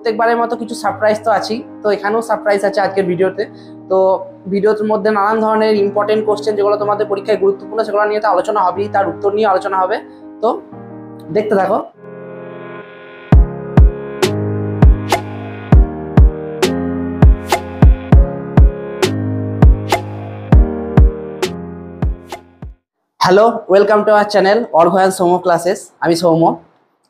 প্রত্যেকবারের মতো কিছু সারপ্রাইজ তো আছেই, তো এখানেও সারপ্রাইজ আছে আজকের ভিডিওতে। তো ভিডিওর মধ্যে নানান ধরনের ইম্পর্টেন্ট কোশ্চেন যেগুলো তোমাদের পরীক্ষায় গুরুত্বপূর্ণ সেগুলো নিয়ে তো আলোচনা হবেই, তার উত্তর নিয়ে আলোচনা হবে। তো দেখতে থাকো। Hello, welcome to our channel Arghyan Soumya classes. আমি সৌম্য।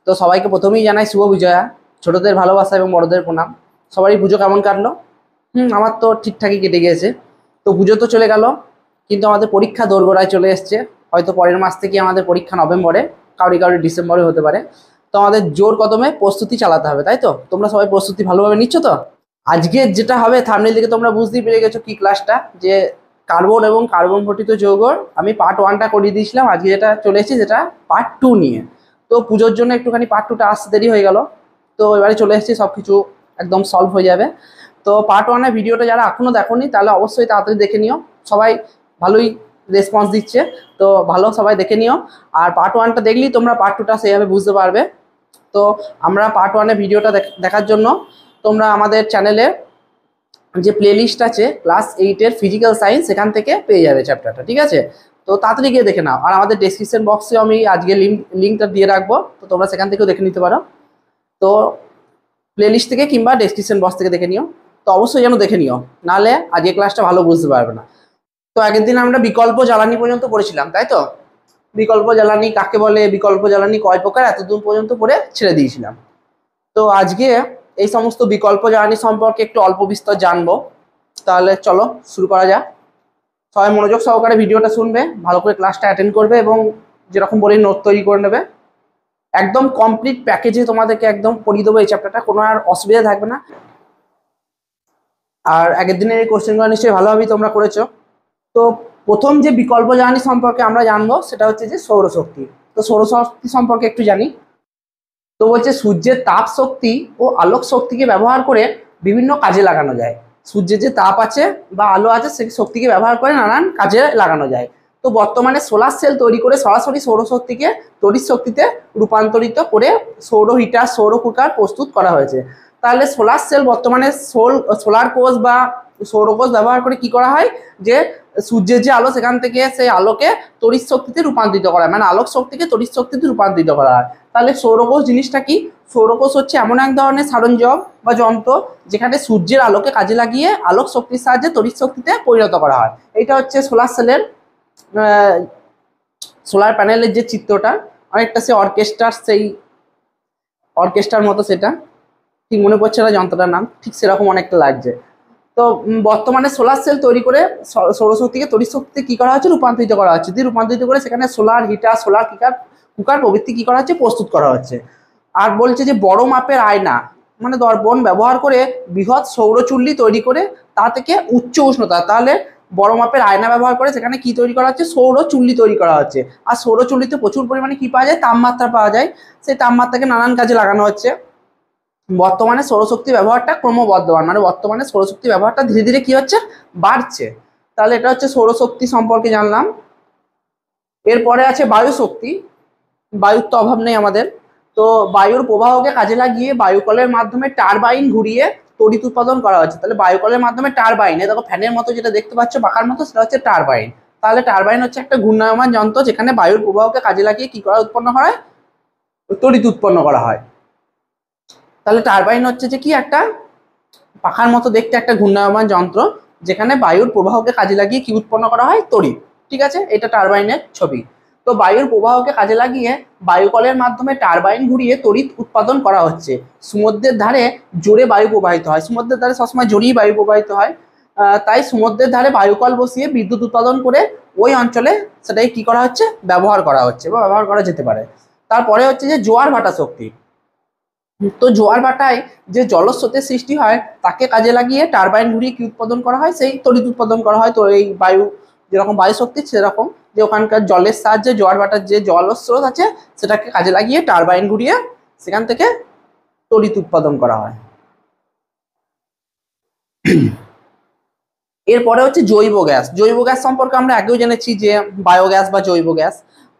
তো সবাইকে প্রথমেই জানাই শুভ বিজয়া, ছোটদের ভালোবাসা এবং বড়দের প্রণাম। সবারই পুজো কেমন কাটলো? আমার তো ঠিকঠাকই কেটে গিয়েছে। তো পুজো তো চলে গেল, কিন্তু আমাদের পরীক্ষা দোরগোড়ায় চলে এসছে। হয়তো পরের মাস থেকে আমাদের পরীক্ষা নভেম্বরে, কাউরি ডিসেম্বরে হতে পারে। তো আমাদের জোর কদমে প্রস্তুতি চালাতে হবে, তাই তো? তোমরা সবাই প্রস্তুতি ভালোভাবে নিচ্ছ তো? আজকে যেটা হবে থাম্বনেল থেকে তোমরা বুঝতেই পেরে গেছো কি ক্লাসটা, যে কার্বন এবং কার্বন ঘটিত যৌগর আমি পার্ট 1টা করিয়ে দিয়েছিলাম। আজকে যেটা চলে এসেছি যেটা পার্ট 2 নিয়ে। তো পুজোর জন্য একটুখানি পার্ট 2টা আসতে দেরি হয়ে গেল, তো এবারে চলে এসেছি, সব কিছু একদম সলভ হয়ে যাবে। তো পার্ট 1-এর ভিডিওটা যারা এখনও দেখোনি তাহলে অবশ্যই তাড়াতাড়ি দেখে নিও। সবাই ভালোই রেসপন্স দিচ্ছে, তো ভালো সবাই দেখে নিও। আর পার্ট 1টা দেখলেই তোমরা পার্ট 2টা সেইভাবে বুঝতে পারবে। তো আমরা পার্ট 1-এর ভিডিওটা দেখার জন্য তোমরা আমাদের চ্যানেলে যে প্লেলিস্ট আছে ক্লাস 8-এর ফিজিক্যাল সায়েন্স, সেখান থেকে পেয়ে যাবে চ্যাপ্টারটা, ঠিক আছে? তো তাড়াতাড়ি গিয়ে দেখে নাও। আর আমাদের ডেসক্রিপশন বক্সেও আমি আজকে লিঙ্কটা দিয়ে রাখবো, তো তোমরা সেখান থেকেও দেখে নিতে পারো। তো প্লেলিস্ট থেকে কিংবা ডেসক্রিপশন বক্স থেকে দেখে নিও। তো অবশ্যই যেন দেখে নিও, নাহলে আজকে ক্লাসটা ভালো বুঝতে পারবে না। তো আগের দিন আমরা বিকল্প জ্বালানি পর্যন্ত পড়েছিলাম, তাই তো? বিকল্প জ্বালানি কাকে বলে, বিকল্প জ্বালানি কয় প্রকার, এতদূর পর্যন্ত পড়ে ছেড়ে দিয়েছিলাম। তো আজকে এই সমস্ত বিকল্প জ্বালানি সম্পর্কে একটু অল্প বিস্তর জানবো। তাহলে চলো শুরু করা যাক। সবাই মনোযোগ সহকারে ভিডিওটা শুনবে, ভালো করে ক্লাসটা অ্যাটেন্ড করবে এবং যেরকম বলি নোট তৈরি করে নেবে। একদম কমপ্লিট প্যাকেজে তোমাদেরকে একদম পড়িয়ে দেবো এই চ্যাপ্টারটা, কোনো আর অসুবিধা থাকবে না। আর আগের দিনের এই কোশ্চেনগুলো নিশ্চয়ই ভালোভাবেই তোমরা করেছো। তো প্রথম যে বিকল্প জ্বালানি সম্পর্কে আমরা জানবো সেটা হচ্ছে যে সৌরশক্তি। তো সৌরশক্তি সম্পর্কে একটু জানি। তো বলছে সূর্যের তাপ শক্তি ও আলোক শক্তিকে ব্যবহার করে বিভিন্ন কাজে লাগানো যায়। সূর্যের যে তাপ আছে বা আলো আছে সেই শক্তিকে ব্যবহার করে নানান কাজে লাগানো যায়। তো বর্তমানে সোলার সেল তৈরি করে সরাসরি সৌরশক্তিকে তড়িৎ শক্তিতে রূপান্তরিত করে সৌর হিটার, সৌর কুকার প্রস্তুত করা হয়েছে। তাহলে সোলার সেল বর্তমানে সোলার কোষ বা সৌরকোষ ব্যবহার করে কি করা হয়, যে সূর্যের যে আলো সেখান থেকে সেই আলোকে তড়িৎ শক্তিতে রূপান্তরিত করা হয়, মানে আলোক শক্তিকে তড়িৎ শক্তিতে রূপান্তরিত করা হয়। তাহলে সৌরকোষ জিনিসটা কি? সৌরকোষ হচ্ছে এমন এক ধরনের সরঞ্জাম বা যন্ত্র যেখানে সূর্যের আলোকে কাজে লাগিয়ে আলোক শক্তির সাহায্যে তড়িৎ শক্তিতে পরিণত করা হয়। এটা হচ্ছে সোলার সেলের সোলার প্যানেলের যে চিত্রটা, অনেকটা সে অর্কেস্ট্রার মতো, সেটা ঠিক মনে পড়ছে না যন্ত্রটার নাম, ঠিক সেরকম অনেকটা লাগছে। তো বর্তমানে সোলার সেল তৈরি করে সৌরশক্তিকে তড়িৎ শক্তিতে কি করা হচ্ছে, রূপান্তরিত করা হচ্ছে। দিয়ে রূপান্তরিত করে সেখানে সোলার হিটার, সোলার কুকার প্রভৃতি কি করা হচ্ছে, প্রস্তুত করা হচ্ছে। আর বলছে যে বড় মাপের আয়না মানে দর্পণ ব্যবহার করে বৃহৎ সৌরচুল্লি তৈরি করে তা থেকে উচ্চ উষ্ণতা, তাহলে বড় মাপের আয়না ব্যবহার করে সেখানে কি তৈরি করা হচ্ছে, সৌরচুল্লি তৈরি করা হচ্ছে। আর সৌরচুল্লিতে প্রচুর পরিমাণে কি পাওয়া যায়, তাপমাত্রা পাওয়া যায়। সেই তাপমাত্রাকে নানান কাজে লাগানো হচ্ছে। বর্তমানে সৌরশক্তি ব্যবহারটা ক্রমবর্ধমান, মানে বর্তমানে সৌরশক্তি ব্যবহারটা ধীরে ধীরে কি হচ্ছে, বাড়ছে। তাহলে এটা হচ্ছে সৌরশক্তি সম্পর্কে জানলাম। এরপরে আছে বায়ু শক্তি। বায়ুর তো অভাব নেই আমাদের। তো বায়ুর প্রবাহকে কাজে লাগিয়ে বায়ুকলের মাধ্যমে টারবাইন ঘুরিয়ে তড়িৎ উৎপাদন করা হচ্ছে। তাহলে বায়ুকলের মাধ্যমে টারবাইন, দেখো ফ্যানের মতো যেটা দেখতে পাচ্ছ পাখার মতো, সেটা হচ্ছে টারবাইন। তাহলে টারবাইন হচ্ছে একটা ঘূর্ণায়মান যন্ত্র যেখানে বায়ুর প্রবাহকে কাজে লাগিয়ে কি করা উৎপন্ন হয়, তড়িৎ উৎপন্ন করা হয়। তাহলে টারবাইন হচ্ছে যে কি, একটা পাখার মতো দেখতে একটা ঘূর্ণায়মান যন্ত্র যেখানে বায়ুর প্রবাহকে কাজে লাগিয়ে কি উৎপন্ন করা হয়, তড়িৎ। ঠিক আছে, এটা টারবাইনের ছবি। তো বায়ুর প্রবাহকে কাজে লাগিয়ে বায়ুকলের মাধ্যমে টারবাইন ঘুরিয়ে তড়িৎ উৎপাদন করা হচ্ছে। সমুদ্রের ধারে জোরে বায়ু প্রবাহিত হয়, সমুদ্রের ধারে সবসময় জোরেই বায়ু প্রবাহিত হয়। তাই সমুদ্রের ধারে বায়ুকল বসিয়ে বিদ্যুৎ উৎপাদন করে ওই অঞ্চলে সেটাই কি করা হচ্ছে, ব্যবহার করা হচ্ছে বা ব্যবহার করা যেতে পারে। তারপরে হচ্ছে যে জোয়ার ভাটা শক্তি। তো জোয়ার ভাটায় যে জলস্রোতের সৃষ্টি হয় তাকে কাজে লাগিয়ে টারবাইন ঘুরিয়ে কি উৎপাদন করা হয়, সেই তড়িৎ উৎপাদন করা হয়। তো এই বায়ু যেরকম বায়ু শক্তি, সেরকম যে ওখানকার জলের সাহায্যে জোয়ার ভাটার যে জলস্রোত আছে সেটাকে কাজে লাগিয়ে টারবাইন ঘুরিয়ে সেখান থেকে তড়িৎ উৎপাদন করা হয়। এরপরে হচ্ছে জৈব গ্যাস। জৈব গ্যাস সম্পর্কে আমরা আগেও জেনেছি যে বায়োগ্যাস বা জৈব গ্যাস।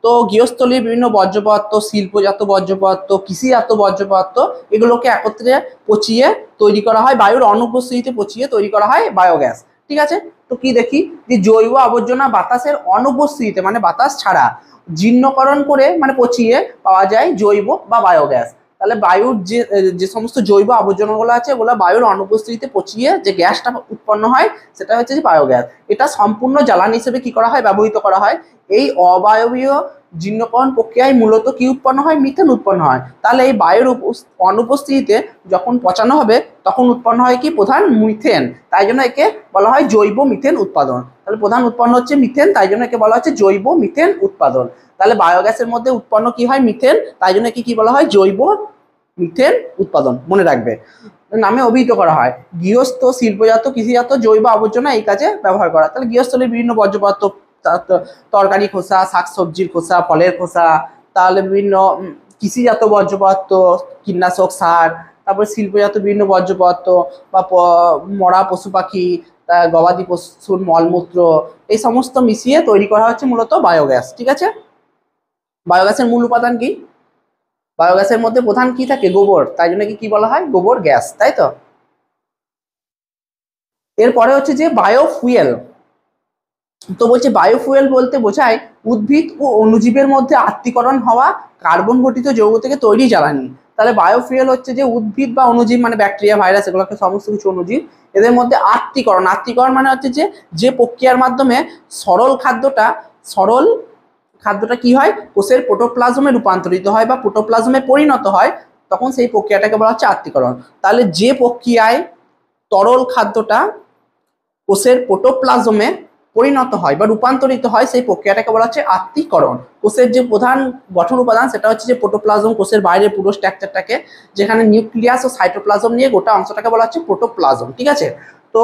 তো গৃহস্থলীর বিভিন্ন বর্জ্য পদার্থ, শিল্পজাত বর্জ্য পদার্থ, কৃষিজাত বর্জ্য পদার্থ এগুলোকে একত্রে পচিয়ে তৈরি করা হয়, বায়ুর অনুপস্থিতিতে পচিয়ে তৈরি করা হয় বায়োগ্যাস। ঠিক আছে, তো কি দেখি যে জৈব আবর্জনা বাতাসের অনুপস্থিতিতে মানে বাতাস ছাড়া জীর্ণকরণ করে মানে পচিয়ে পাওয়া যায় জৈব বা বায়োগ্যাস। তাহলে বায়ুর যে সমস্ত জৈব আবর্জনাগুলো আছে ওগুলো বায়ুর অনুপস্থিতিতে পচিয়ে যে গ্যাসটা উৎপন্ন হয় সেটা হচ্ছে যে বায়োগ্যাস। এটা সম্পূর্ণ জ্বালানি হিসেবে কি করা হয়, ব্যবহৃত করা হয়। এই অবায়বীয় জীর্ণকরণ প্রক্রিয়ায় মূলত কি উৎপন্ন হয়, মিথেন উৎপন্ন হয়। তাহলে এই বায়ুর অনুপস্থিতিতে যখন পচানো হবে তখন উৎপন্ন হয় কি, প্রধান মিথেন। তাই জন্য একে বলা হয় জৈব মিথেন উৎপাদন। তাহলে প্রধান উৎপন্ন হচ্ছে মিথেন, তাই জন্য একে বলা হচ্ছে জৈব মিথেন উৎপাদন। তাহলে বায়োগ্যাসের মধ্যে উৎপন্ন কি হয়, মিথেন, তাই জন্য কি বলা হয়, জৈব মিথেন উৎপাদন। মনে রাখবে, নামে অভিহিত করা হয়। গৃহস্থ, শিল্পজাত, কৃষিজাত জৈব আবর্জনা এই কাজে ব্যবহার করা। তাহলে গৃহস্থলীর বিভিন্ন বর্জ্য পদার্থ, তরকারি খোসা, শাকসবজির খোসা, ফলের খোসা, তাহলে বিভিন্ন কৃষিজাত বর্জ্য পদার্থ, কীটনাশক সার, তারপরে শিল্পজাত বিভিন্ন বর্জ্য পদার্থ বা মরা পশু পাখি, গবাদি পশুর মলমূত্র, এই সমস্ত মিশিয়ে তৈরি করা হচ্ছে মূলত বায়োগ্যাস। ঠিক আছে, বায়োগ্যাসের মূল উপাদান কি, বায়োগ্যাসের মধ্যে প্রধান কি থাকে, গোবর, তাই জন্য কি বলা হয় গোবর গ্যাস, তাই তো। এরপরে হচ্ছে যে বায়োফুয়েল। তো বলছে বায়োফুয়েল বলতে বোঝায় উদ্ভিদ ও অণুজীবের মধ্যে আত্তীকরণ হওয়া কার্বন ঘটিত যৌগ থেকে তৈরি জ্বালানি। তাহলে বায়োফুয়েল হচ্ছে যে উদ্ভিদ বা অণুজীব মানে ব্যাকটেরিয়া, ভাইরাস, এগুলোকে সমস্ত কিছু অণুজীব, এদের মধ্যে আত্তীকরণ, আত্তীকরণ মানে হচ্ছে যে প্রক্রিয়ার মাধ্যমে সরল খাদ্যটা কি হয়, কোষের প্রোটোপ্লাজমে রূপান্তরিত হয় বা প্রোটোপ্লাজমে পরিণত হয়, তখন সেই প্রক্রিয়াটাকে বলা হচ্ছে আত্তীকরণ। তাহলে যে প্রক্রিয়ায় তরল খাদ্যটা কোষের প্রোটোপ্লাজমে পরিণত হয় বা রূপান্তরিত হয় সেই প্রক্রিয়াটাকে বলা হচ্ছে আত্তীকরণ। কোষের যে প্রধান গঠন উপাদান সেটা হচ্ছে যে প্রোটোপ্লাজম, কোষের বাইরের পুরো স্ট্রাকচারটাকে, যেখানে নিউক্লিয়াস ও সাইটোপ্লাজম নিয়ে গোটা অংশটাকে বলা হচ্ছে প্রোটোপ্লাজম। ঠিক আছে, তো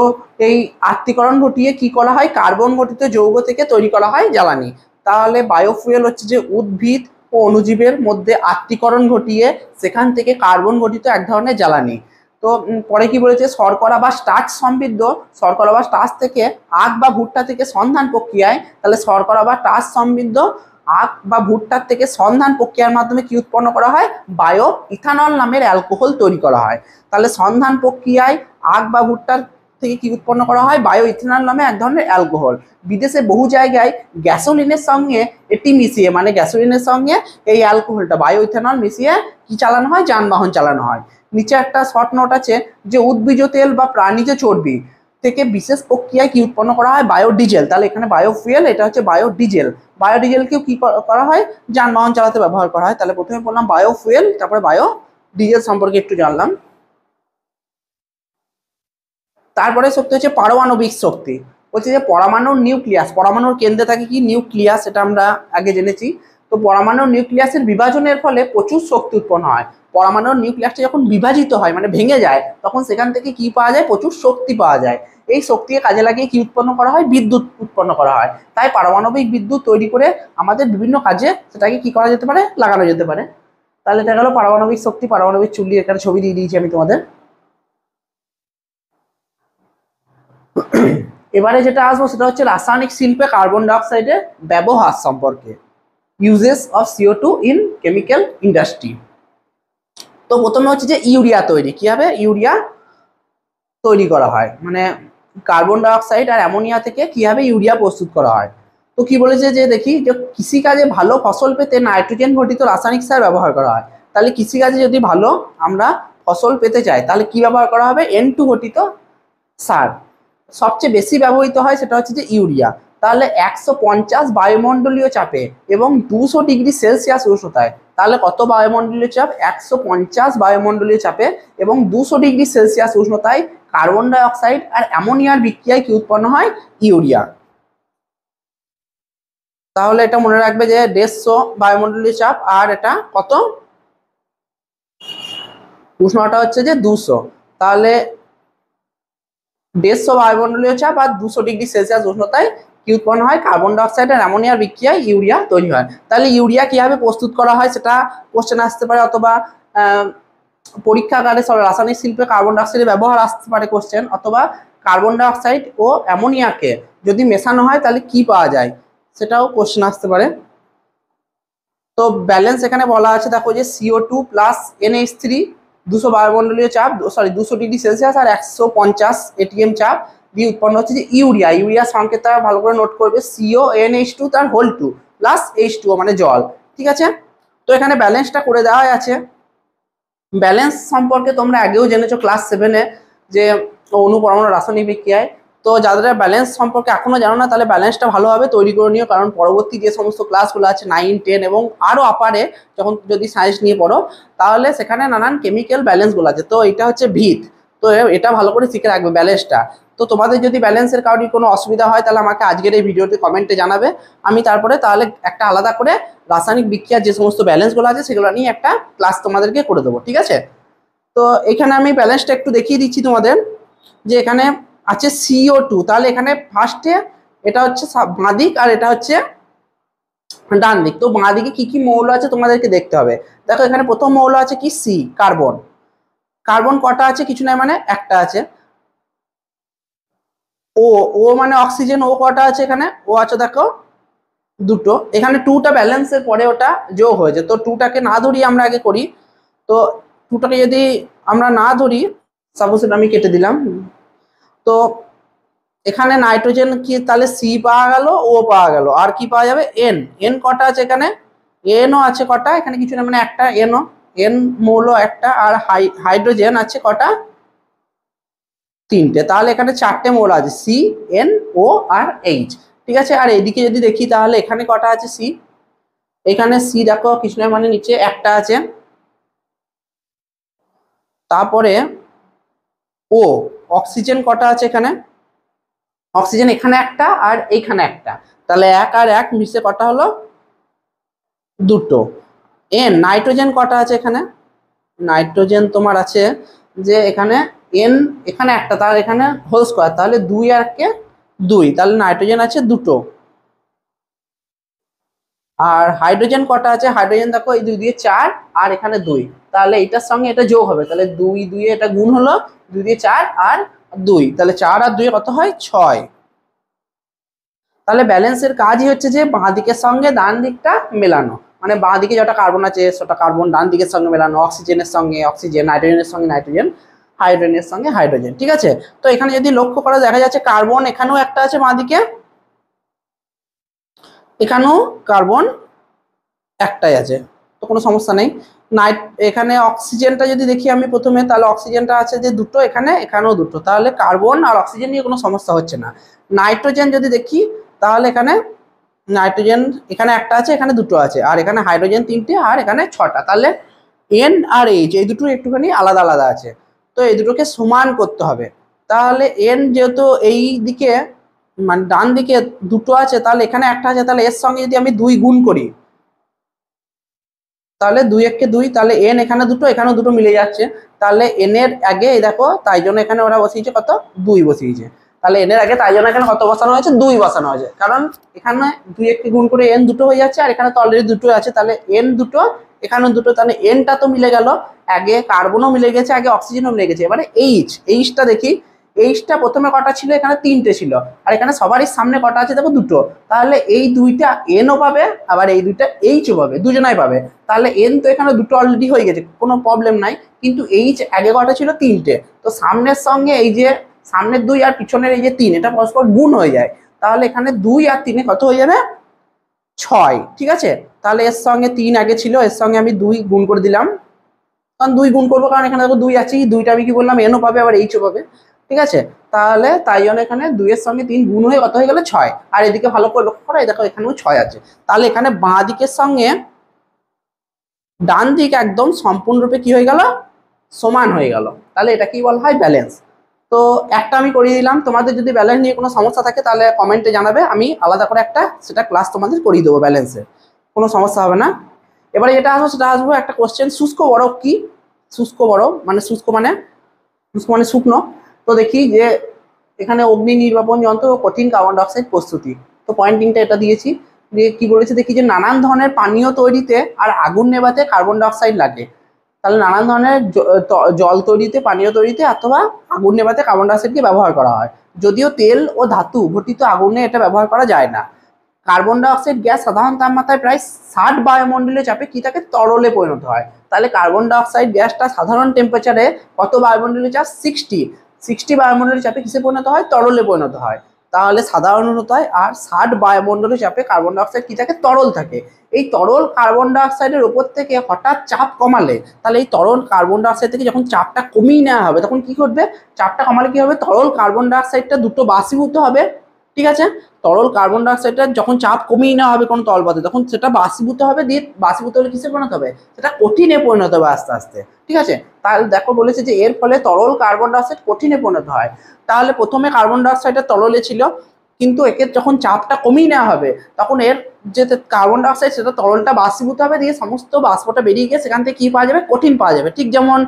এই আত্তীকরণ ঘটিয়ে কি করা হয়, কার্বন গঠিত যৌগ থেকে তৈরি করা হয় জ্বালানি। তাহলে বায়োফুয়েল হচ্ছে যে উদ্ভিদ ও অণুজীবের মধ্যে আত্তীকরণ ঘটিয়ে সেখান থেকে কার্বন গঠিত এক ধরনের জ্বালানি। তো পরে কি বলেছে, শর্করা বা স্টার্চ সমৃদ্ধ, শর্করা বা স্টার্চ থেকে আখ বা ভুট্টা থেকে সন্ধান প্রক্রিয়ায়, তাহলে শর্করা বা স্টার্চ সমৃদ্ধ আখ বা ভুট্টার থেকে সন্ধান প্রক্রিয়ার মাধ্যমে কি উৎপন্ন করা হয়, বায়ো ইথানল নামের অ্যালকোহল তৈরি করা হয়। তাহলে সন্ধান প্রক্রিয়ায় আখ বা ভুট্টার থেকে কি উৎপন্ন করা হয়, বায়ো ইথানল নামে এক ধরনের অ্যালকোহল। বিদেশে বহু জায়গায় গ্যাসোলিনের সঙ্গে এটি মিশিয়ে মানে গ্যাসোলিনের সঙ্গে এই অ্যালকোহলটা বায়ো ইথানল মিশিয়ে কি চালানো হয়, যানবাহন চালানো হয়। নিচে একটা শর্ট নোট আছে যে উদ্ভিজ তেল বা প্রাণীজ চর্বি থেকে বিশেষ প্রক্রিয়ায় কি উৎপন্ন করা হয়, বায়োডিজেল। তাহলে এখানে বায়োফুয়েল, এটা হচ্ছে বায়োডিজেল। বায়োডিজেলকেও কি করা হয়, যানবাহন চালাতে ব্যবহার করা হয়। তাহলে প্রথমে বললাম বায়োফুয়েল, তারপরে বায়োডিজেল সম্পর্কে একটু জানলাম। তারপরে শক্তি হচ্ছে পারমাণবিক শক্তি। বলছে যে পরমাণুর নিউক্লিয়াস, পরমাণুর কেন্দ্রে থাকে কি নিউক্লিয়াস, এটা আমরা আগে জেনেছি। তো পরমাণুর নিউক্লিয়াসের বিভাজনের ফলে প্রচুর শক্তি উৎপন্ন হয়। পরমাণুর নিউক্লিয়াসটা যখন বিভাজিত হয় মানে ভেঙে যায়, তখন সেখান থেকে কি পাওয়া যায়, প্রচুর শক্তি পাওয়া যায়। এই শক্তিকে কাজে লাগিয়ে কি উৎপন্ন করা হয়, বিদ্যুৎ উৎপন্ন করা হয়। তাই পারমাণবিক বিদ্যুৎ তৈরি করে আমাদের বিভিন্ন কাজে সেটাকে কি করা যেতে পারে, লাগানো যেতে পারে। তাহলে দেখা গেল পারমাণবিক শক্তি, পারমাণবিক চুল্লি, এখানে ছবি দিয়ে দিয়েছি আমি তোমাদের। এবারে যেটা আসবো সেটা হচ্ছে রাসায়নিক শিল্পে কার্বন ডাইঅক্সাইডের ব্যবহার সম্পর্কে, uses of CO2 in chemical industry. তো প্রথমে হচ্ছে যে ইউরিয়া তৈরি, কি হবে, ইউরিয়া তৈরি করা হয়, মানে কার্বন ডাইঅক্সাইড আর অ্যামোনিয়া থেকে কি হবে, ইউরিয়া প্রস্তুত করা হয়। তো কি বলেছে যে দেখি যে কৃষিকাজে ভালো ফসল পেতে নাইট্রোজেন ঘটিত রাসায়নিক সার ব্যবহার করা হয়। তাহলে কৃষিকাজে যদি ভালো আমরা ফসল পেতে চাই তাহলে কি ব্যবহার করা হবে, N2 ঘটিত সার। সবচেয়ে বেশি ব্যবহৃত হয় সেটা হচ্ছে যে ইউরিয়া। তাহলে 150 বায়ুমণ্ডলীয় চাপে এবং 200 ডিগ্রি সেলসিয়াস উষ্ণতায়, তাহলে কত বায়ুমণ্ডলীয় চাপ, 150 বায়ুমণ্ডলীয় চাপে এবং 200 ডিগ্রি সেলসিয়াস উষ্ণতায় কার্বন ডাইঅক্সাইড আর অ্যামোনিয়ার বিক্রিয়ায় কি উৎপন্ন হয়, ইউরিয়া। তাহলে এটা মনে রাখবে যে 150 বায়ুমণ্ডলীয় চাপ আর এটা কত, উষ্ণতা হচ্ছে যে 200। তাহলে 150 বায়ুমণ্ডলীয় চাপ আর 200 ডিগ্রি সেলসিয়াস উষ্ণতায় কি উৎপন্ন হয়, কার্বন ডাইঅক্সাইড আর অ্যামোনিয়ার বিক্রিয়ায় ইউরিয়া তৈরি হয়। তাহলে ইউরিয়া কিভাবে প্রস্তুত করা হয় সেটা কোশ্চেন আসতে পারে, অথবা পরীক্ষাগারে সব রাসায়নিক শিল্পে কার্বন ডাইঅক্সাইডের ব্যবহার আসতে পারে কোশ্চেন, অথবা কার্বন ডাইঅক্সাইড ও অ্যামোনিয়াকে যদি মেশানো হয় তাহলে কি পাওয়া যায় সেটাও কোশ্চেন আসতে পারে। তো ব্যালেন্স এখানে বলা আছে, দেখো যে CO2 প্লাস NH3 200 বায়ুমণ্ডলীয় চাপ, সরি 200°C আর 150 ATM চাপ দিয়ে উৎপন্ন হচ্ছে যে ইউরিয়া সংকেতটা ভালো করে নোট করবে, CONH2 তার হোল 2 প্লাস H2O মানে জল। ঠিক আছে, তো এখানে ব্যালেন্সটা করে দেওয়া আছে। ব্যালেন্স সম্পর্কে তোমরা আগেও জেনেছো ক্লাস 7-এ যে অণু পরমাণু রাসায়নিক বিক্রিয়ায়। তো যাদের ব্যালেন্স সম্পর্কে এখনো জানো না, তাহলে ব্যালেন্সটা ভালোভাবে তৈরি করে নিও, কারণ পরবর্তী যে সমস্ত ক্লাসগুলো আছে 9, 10 এবং আরও আপারে যখন যদি সায়েন্স নিয়ে পড়ো, তাহলে সেখানে নানান কেমিক্যাল ব্যালেন্সগুলো আছে। তো এটা হচ্ছে ভিত, তো এটা ভালো করে শিখে রাখবে ব্যালেন্সটা। তো তোমাদের যদি ব্যালেন্সের কারণে কোনো অসুবিধা হয়, তাহলে আমাকে আজকের এই ভিডিওতে কমেন্টে জানাবে, আমি তারপরে তাহলে একটা আলাদা করে রাসায়নিক বিক্রিয়ার যে সমস্ত ব্যালেন্সগুলো আছে সেগুলো নিয়ে একটা ক্লাস তোমাদেরকে করে দেবো। ঠিক আছে, তো এখানে আমি ব্যালেন্সটা একটু দেখিয়ে দিচ্ছি তোমাদের, যে এখানে আছে CO2, তাহলে এখানে ফার্স্টে এটা হচ্ছে বাঁ দিক আর এটা হচ্ছে ডান দিক। তো বাঁ দিকে কি কি মৌল আছে তোমাদেরকে দেখতে হবে। দেখো এখানে প্রথম মৌল আছে কি C, কার্বন। কার্বন কটা আছে, কিছু নাই মানে একটা আছে। ও মানে অক্সিজেন, ও কটা আছে এখানে, ও আছে দেখো দুটো। এখানে 2টা ব্যালেন্সের পরে ওটা যোগ হয়েছে, তো 2টাকে না ধরি আমরা আগে করি। তো 2টাকে যদি আমরা না ধরি, সাপোজ এটা আমি কেটে দিলাম, তো এখানে নাইট্রোজেন কি তাহলে C পাওয়া গেল, ও পাওয়া গেল, আর কি পাওয়া যাবে N কটা আছে এখানে, Nও আছে কটা, এখানে কিছু না মানে একটা N মৌল একটা, আর হাইড্রোজেন আছে কটা, 3টে। তাহলে এখানে 4টে মৌল আছে C, N, O আর H। ঠিক আছে, আর এদিকে যদি দেখি তাহলে এখানে কটা আছে C, এখানে C দেখো কিছু না মানে নিচে একটা আছে, তারপরে ও অক্সিজেন কটা আছে এখানে, অক্সিজেন এখানে একটা আর এইখানে একটা, তাহলে 1 আর 1 মিশে কটা হলো, দুটো। নাইট্রোজেন কটা আছে এখানে, নাইট্রোজেন তোমার আছে যে এখানে এখানে একটা, তাহলে এখানে হোল স্কোয়ার, তাহলে 2 আর 2, তাহলে নাইট্রোজেন আছে দুটো। আর হাইড্রোজেন কটা আছে, হাইড্রোজেন দেখো এই 2 দিয়ে 4 আর এখানে 2, তাহলে এটার সঙ্গে এটা যোগ হবে, তাহলে 2 2 এটা গুণ হলো, 2 দিয়ে 4 আর 2, তাহলে 4 আর 2 কত হয় 6। তাহলে ব্যালেন্সের কাজই হচ্ছে যে বাঁ দিকের সঙ্গে ডান দিকটা মেলানো, মানে বাঁ দিকে যেটা কার্বন আছে সেটা কার্বন ডান দিকের সঙ্গে মেলানো, অক্সিজেনের সঙ্গে অক্সিজেন, নাইট্রোজেনের সঙ্গে নাইট্রোজেন, হাইড্রোজেনের সঙ্গে হাইড্রোজেন। ঠিক আছে, তো এখানে যদি লক্ষ্য করা দেখা যাচ্ছে কার্বন এখানেও একটা আছে বাঁ দিকে, এখানেও কার্বন একটাই আছে, তো কোনো সমস্যা নেই। এখানে অক্সিজেনটা যদি দেখি আমি প্রথমে, তাহলে অক্সিজেনটা আছে যে দুটো, এখানেও দুটো, তাহলে কার্বন আর অক্সিজেন নিয়ে কোনো সমস্যা হচ্ছে না। নাইট্রোজেন যদি দেখি, তাহলে এখানে নাইট্রোজেন এখানে একটা আছে, এখানে দুটো আছে, আর এখানে হাইড্রোজেন 3টে আর এখানে 6টা, তাহলে N আর H এই দুটো একটুখানি আলাদা আলাদা আছে, তো এই দুটোকে সমান করতে হবে। তাহলে N যেহেতু এই দিকে মানে ডান দিকে দুটো আছে, তাহলে এখানে একটা আছে, তাহলে এর সঙ্গে যদি আমি 2 গুণ করি, তাহলে 2 1 2, তাহলে N এখানে দুটো এখানেও দুটো মিলে যাচ্ছে, তাহলে N এর আগে দেখো তাই জন্য এখানে ওরা বসিয়েছে কত 2 বসিয়েছে, তাহলে N এর আগে তাই জন্য এখানে কত বসানো হয়েছে 2 বসানো হয়েছে, কারণ এখানে 2 1 গুণ করে N দুটো হয়ে যাচ্ছে, আর এখানে তো অলরেডি দুটো আছে, তাহলে N দুটো এখানেও দুটো, তাহলে Nটা তো মিলে গেল, আগে কার্বনও মিলে গেছে, আগে অক্সিজেনও মিলে গেছে। এবারে Hটা দেখি, Hটা প্রথমে কটা ছিল, এখানে 3টে ছিল, আর এখানে সবারই সামনে কটা আছে দেখো দুটো, তাহলে এই 2টা Nও পাবে, আবার এই 2টা Hও পাবে, দুজনাই পাবে, তাহলে N তো এখানে দুটো অলরেডি হয়ে গেছে, কোনো প্রবলেম নাই, কিন্তু H আগে কটা ছিল 3টে, তো সামনের সঙ্গে এই যে সামনের 2 আর পিছনের এই যে 3 এটা পরস্পর গুণ হয়ে যায়, তাহলে এখানে 2 আর 3 কত হয়ে যাবে 6। ঠিক আছে, তাহলে এর সঙ্গে 3 আগে ছিল, এর সঙ্গে আমি 2 গুণ করে দিলাম, কারণ 2 গুণ করবো, কারণ এখানে দেখো 2 আছে, 2টা আমি কি বললাম Nও পাবে আবার Hও পাবে। ঠিক আছে, তাহলে তাই জন্য এখানে 2 এর সঙ্গে 3 গুণ হয়ে কত হয়ে গেল 6, আর এদিকে ভালো করে লক্ষ্য করো, এই দেখো এখানেও 6 আছে, তাহলে এখানে বাঁ দিকের সঙ্গে ডান দিক একদম সম্পূর্ণরূপে কি হয়ে গেল, সমান হয়ে গেল, তাহলে এটা কি বলা হয় ব্যালেন্স। তো একটা আমি করিয়ে দিলাম, তোমাদের যদি ব্যালেন্স নিয়ে কোনো সমস্যা থাকে তাহলে কমেন্টে জানাবে, আমি আলাদা করে একটা সেটা ক্লাস তোমাদের করিয়ে দেবো ব্যালেন্সের, কোনো সমস্যা হবে না। এবারে যেটা আসবো সেটা আসবো একটা কোশ্চেন, শুষ্ক বরফ কি, শুষ্ক বরফ মানে শুষ্ক মানে শুকনো। তো দেখি যে এখানে অগ্নি নির্বাপন যন্ত্র ও কঠিন কার্বন ডাইঅক্সাইড প্রস্তুতি, তো পয়েন্টিংটা এটা দিয়েছি, দিয়ে কি বলেছে দেখি যে নানান ধরনের পানীয় তৈরিতে আর আগুন নেভাতে কার্বন ডাইঅক্সাইড লাগে, তাহলে নানান ধরনের জল তৈরিতে, পানীয় তৈরিতে অথবা আগুন নেভাতে কার্বন ডাইঅক্সাইডকে ব্যবহার করা হয়, যদিও তেল ও ধাতু ঘটিত আগুনে এটা ব্যবহার করা যায় না। কার্বন ডাই অক্সাইড গ্যাস সাধারণ তাপমাত্রায় প্রায় 60 বায়ুমণ্ডলীয় চাপে কি থাকে, তরলে পরিণত হয়। তাহলে কার্বন ডাই অক্সাইড গ্যাসটা সাধারণ টেম্পারেচারে কত বায়ুমণ্ডলীয় চাপ, 60 বায়ুমণ্ডলীয় চাপে কিসে পরিণত হয়, তরলে পরিণত হয়। তাহলে সাধারণত হয়, আর 60 বায়ুমণ্ডলীয় চাপে কার্বন ডাই অক্সাইড কি থাকে, তরল থাকে। এই তরল কার্বন ডাই অক্সাইডের উপর থেকে হঠাৎ চাপ কমালে, তাহলে এই তরল কার্বন ডাই অক্সাইড থেকে যখন চাপটা কমিয়ে নেওয়া হবে তখন কি ঘটবে, চাপটা কমালে কি হবে, তরল কার্বন ডাই অক্সাইডটা দুটো বাষ্পীভূত হবে। ঠিক আছে, তরল কার্বন ডাই অক্সাইডটা যখন চাপ কমিয়ে নেওয়া হবে কোনো তরল তখন সেটা বাষ্পীভূত হবে, দিয়ে বাষ্পীভূত হলে কিসে পরিণত হবে, সেটা কঠিনে পরিণত হবে আস্তে আস্তে। ঠিক আছে, তাহলে দেখো বলেছে যে এর ফলে তরল কার্বন ডাই অক্সাইড কঠিনে পরিণত হয়। তাহলে প্রথমে কার্বন ডাই অক্সাইডটা তরলে ছিল, কিন্তু একে যখন চাপটা কমিয়ে নেওয়া হবে তখন এর যে কার্বন ডাই অক্সাইড সেটা তরলটা বাষ্পীভূত হবে, দিয়ে সমস্ত বাষ্পটা বেরিয়ে গিয়ে সেখান থেকে কি পাওয়া যাবে, কঠিন পাওয়া যাবে। ঠিক যেমন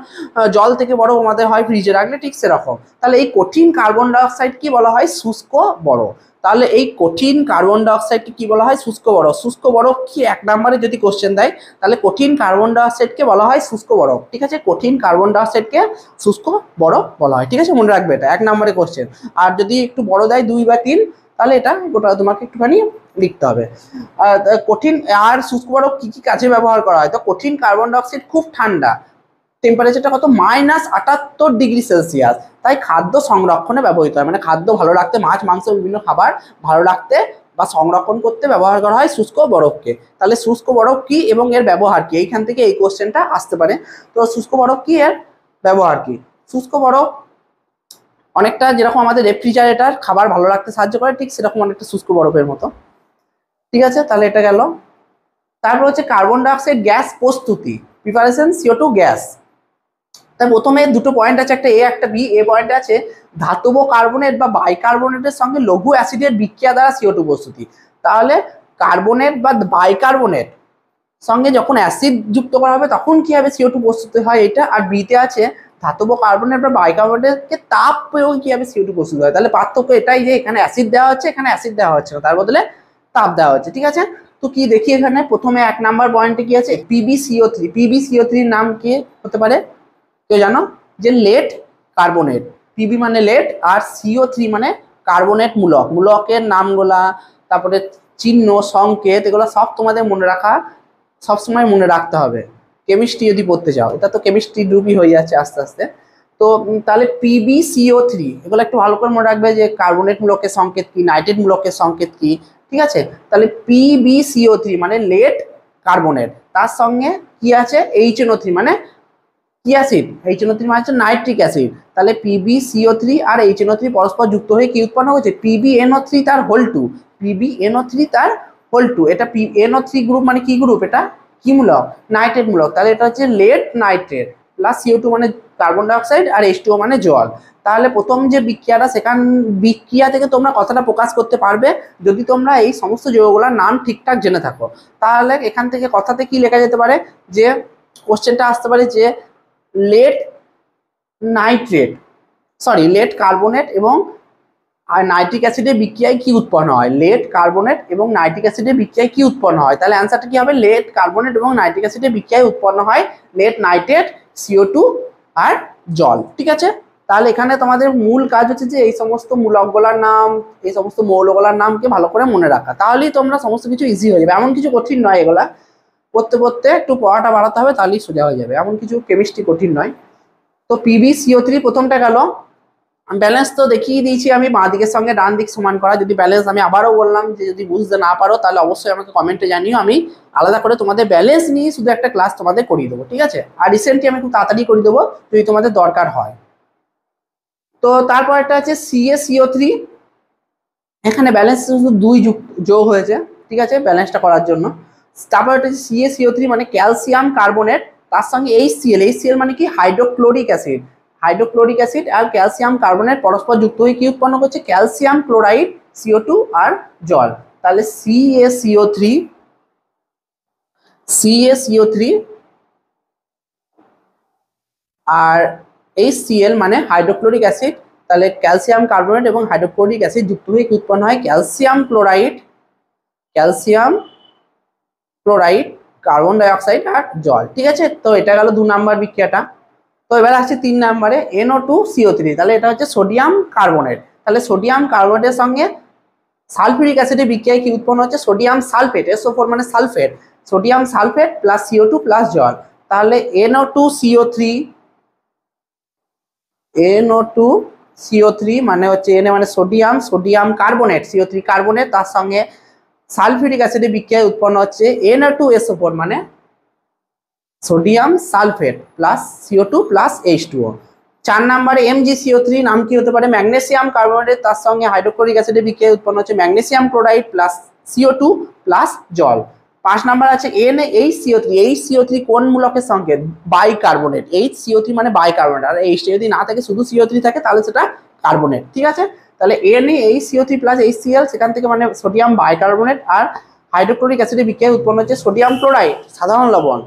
জল থেকে বরফ আমাদের হয় ফ্রিজে রাখলে, ঠিক সেরকম। তাহলে এই কঠিন কার্বন ডাই অক্সাইড কি বলা হয়, শুষ্ক বরফ। তাহলে এই কঠিন কার্বন ডাই অক্সাইডকে কি বলা হয়, শুষ্ক বরফ। শুষ্ক বরফ কি 1 নম্বরে যদি কোশ্চেন দেয়, তাহলে কঠিন কার্বন ডাই অক্সাইডকে বলা হয় শুষ্ক বরফ। ঠিক আছে, কঠিন কার্বন ডাই অক্সাইডকে শুষ্ক বরফ বলা হয়। ঠিক আছে, মনে রাখবে এটা 1 নম্বরে কোশ্চেন। আর যদি একটু বড় দেয় 2 বা 3, তাহলে এটা গোটা তোমাকে একটুখানি লিখতে হবে। কঠিন আর শুষ্ক বরফ কি কি কাজে ব্যবহার করা হয়, তো কঠিন কার্বন ডাই অক্সাইড খুব ঠান্ডা, টেম্পারেচারটা কত, -78°C, তাই খাদ্য সংরক্ষণে ব্যবহৃত হয়। মানে খাদ্য ভালো রাখতে, মাছ মাংস বিভিন্ন খাবার ভালো রাখতে বা সংরক্ষণ করতে ব্যবহার করা হয় শুষ্ক বরফকে। তাহলে শুষ্ক বরফ কি এবং এর ব্যবহার কি, এইখান থেকে এই কোশ্চেনটা আসতে পারে। তো শুষ্ক বরফ কি, এর ব্যবহার কি। শুষ্ক বরফ অনেকটা যেরকম আমাদের রেফ্রিজারেটর খাবার ভালো রাখতে সাহায্য করে, ঠিক সেরকম অনেকটা শুষ্ক বরফের মতো। ঠিক আছে, তাহলে এটা গেল। তারপর হচ্ছে কার্বন ডাই অক্সাইড গ্যাস প্রস্তুতি, প্রিপারেশন CO2 গ্যাস। তাই প্রথমে দুটো পয়েন্ট আছে, একটা এ একটা বি। এ পয়েন্টে আছে ধাতব কার্বনেট বা বাইকার্বনেটের সঙ্গে লঘু অ্যাসিডের বিক্রিয়া দ্বারা CO2 প্রস্তুতি। তাহলে কার্বনেট বা বাইকার্বনেট সঙ্গে যখন অ্যাসিড যুক্ত করা হবে তখন কি হবে, CO2 প্রস্তুত হয় এটা। আর বিতে আছে ধাতব কার্বনেট বা বাইকার্বনেটকে তাপ প্রয়োগে কি হবে, CO2 প্রস্তুত হয়। তাহলে পার্থক্য এটাই যে এখানে অ্যাসিড দেওয়া হচ্ছে, এখানে অ্যাসিড দেওয়া হচ্ছে না, তার বদলে তাপ দেওয়া হচ্ছে। ঠিক আছে, তো কি দেখি এখানে প্রথমে 1 নম্বর পয়েন্টে কি আছে, PbCO3। PbCO3 নাম কি হতে পারে, কেউ জানো, যে লেড কার্বনেট। পিবি মানে লেড আর CO3 মানে কার্বনেট মূলক। মূলকের নামগুলা, তারপরে চিহ্ন সংকেত, এগুলো সব তোমাদের মনে রাখা, সবসময় মনে রাখতে হবে কেমিস্ট্রি যদি পড়তে চাও। এটা তো কেমিস্ট্রি ডুবি হয়ে যাচ্ছে আস্তে আস্তে। তো তাহলে PbCO3 এগুলো একটু ভালো করে মনে রাখবে, যে কার্বনেট মূলকের সংকেত কি, নাইট্রেট মূলকের সংকেত কি। ঠিক আছে, তাহলে PbCO3 মানে লেড কার্বনেট, তার সঙ্গে কি আছে HNO3 মানে কি অ্যাসিড, HNO3 মানে হচ্ছে নাইট্রিক অ্যাসিড। তাহলে PbCO3 আর HNO3 পরস্পর যুক্ত হয়ে কি উৎপন্ন হচ্ছে, PbNO3 তার হোল 2। PbNO3 তার হোল 2। এটা NO3 গ্রুপ মানে কি গ্রুপ, এটা কি মূলক, নাইট্রেট মূলক। তাহলে এটা হচ্ছে লেড নাইট্রেট প্লাস CO2 মানে কার্বন ডাই অক্সাইড আর H2O মানে জল। তাহলে প্রথম যে বিক্রিয়াটা, সেখান বিক্রিয়া থেকে তোমরা কথাটা প্রকাশ করতে পারবে যদি তোমরা এই সমস্ত যৌগগুলোর নাম ঠিকঠাক জেনে থাকো। তাহলে এখান থেকে কথাতে কি লেখা যেতে পারে, যে কোশ্চেনটা আসতে পারে যে lead nitrate, sorry lead carbonate এবং নাইট্রিক অ্যাসিডের বিক্রিয়ায় কি উৎপন্ন হয়, লেড কার্বনেট এবং নাইট্রিক অ্যাসিডের বিক্রিয়ায় কি উৎপন্ন হয়। তাহলে অ্যান্সারটা কি হবে, লেড কার্বনেট এবং নাইট্রিক অ্যাসিডের বিক্রিয়ায় উৎপন্ন হয় লেড নাইট্রেট, CO2 আর জল। ঠিক আছে, তাহলে এখানে তোমাদের মূল কাজ হচ্ছে যে এই সমস্ত মূলকগুলোর নাম, এই সমস্ত মৌলগুলোর নামকে ভালো করে মনে রাখা, তাহলেই তোমরা সমস্ত কিছু ইজি হয়ে যাবে। এমন কিছু কঠিন নয়, এগুলা পড়তে পড়তে একটু পড়াটা বাড়াতে হবে, তাহলেই সোজা হয়ে যাবে। এমন কিছু কেমিস্ট্রি কঠিন নয়। তো PbCO3 প্রথমটা গেল। ব্যালেন্স তো দেখিয়ে দিয়েছি আমি, বাঁ দিকের সঙ্গে ডান দিক সমান করা। যদি ব্যালেন্স আমি আবারও বললাম, যে যদি বুঝতে না পারো তাহলে অবশ্যই আমাকে কমেন্টে জানিও, আমি আলাদা করে তোমাদের ব্যালেন্স নিয়ে শুধু একটা ক্লাস তোমাদের করিয়ে দেবো। ঠিক আছে, আর রিসেন্টলি আমি খুব তাড়াতাড়ি করে দেবো যদি তোমাদের দরকার হয়। তো তারপর একটা আছে CaCO3। এখানে ব্যালেন্স শুধু 2 যোগ হয়েছে। ঠিক আছে, ব্যালেন্সটা করার জন্য। তারপর একটা CaCO3 মানে ক্যালসিয়াম কার্বনেট, তার সঙ্গে HCl মানে কি, হাইড্রোক্লোরিক অ্যাসিড। হাইড্রোক্লোরিক অ্যাসিড আর ক্যালসিয়াম কার্বনেট পরস্পর যুক্ত হয়ে কি উৎপন্ন করছে, ক্যালসিয়াম ক্লোরাইড, CO2 আর জল। তাহলে CaCO3 আর HCl মানে হাইড্রোক্লোরিক অ্যাসিড। তাহলে ক্যালসিয়াম কার্বনেট এবং হাইড্রোক্লোরিক অ্যাসিড যুক্ত হয়ে কি উৎপন্ন হয়, calcium chloride, carbon die oxide আর জল। ঠিক আছে, তো এটা গেল 2 নাম্বার বিক্রিয়াটা। তো এবার আসছে 3 নাম্বারে NO2CO3। তাহলে এটা হচ্ছে সোডিয়াম কার্বনেট। তাহলে সোডিয়াম কার্বনেটের সঙ্গে সালফিউরিক অ্যাসিডের বিক্রিয়ায় কি উৎপন্ন হচ্ছে? সোডিয়াম সালফেট, SO4 মানে sulphate, sodium sulphate plus CO2 plus জল। তাহলে NO2 মানে হচ্ছে Na মানে sodium, sodium carbonate, CO3 carbonate, তার সঙ্গে সালফিউরিক অ্যাসিডের বিক্রিয়ায় উৎপন্ন হচ্ছে Na2SO4 মানে sodium sulphate plus CO2 plus H2O। 4 নম্বরে MgCO3 নাম কি হতে পারে? ম্যাগনেসিয়াম কার্বনেট, তার সঙ্গে হাইড্রোক্লোরিক অ্যাসিডের বিক্রিয়ায় উৎপন্ন হচ্ছে magnesium chloride plus CO2 plus জল। 5 নাম্বার আছে NaHCO3, HCO3 কোন মূলকের সঙ্গে? বাইকার্বনেট, HCO3 মানে বাইকার্বনেট, আর H যদি না থাকে শুধু CO3 থাকে তাহলে সেটা কার্বনেট, ঠিক আছে? তাহলে NaHCO3 প্লাস HCl সেখান থেকে মানে সোডিয়াম বাইকার্বনেট, আর হাইড্রোক্লোরিক অ্যাসিডের বিক্রিয়ায় উৎপন্ন হচ্ছে সোডিয়াম ক্লোরাইড সাধারণ লবণ,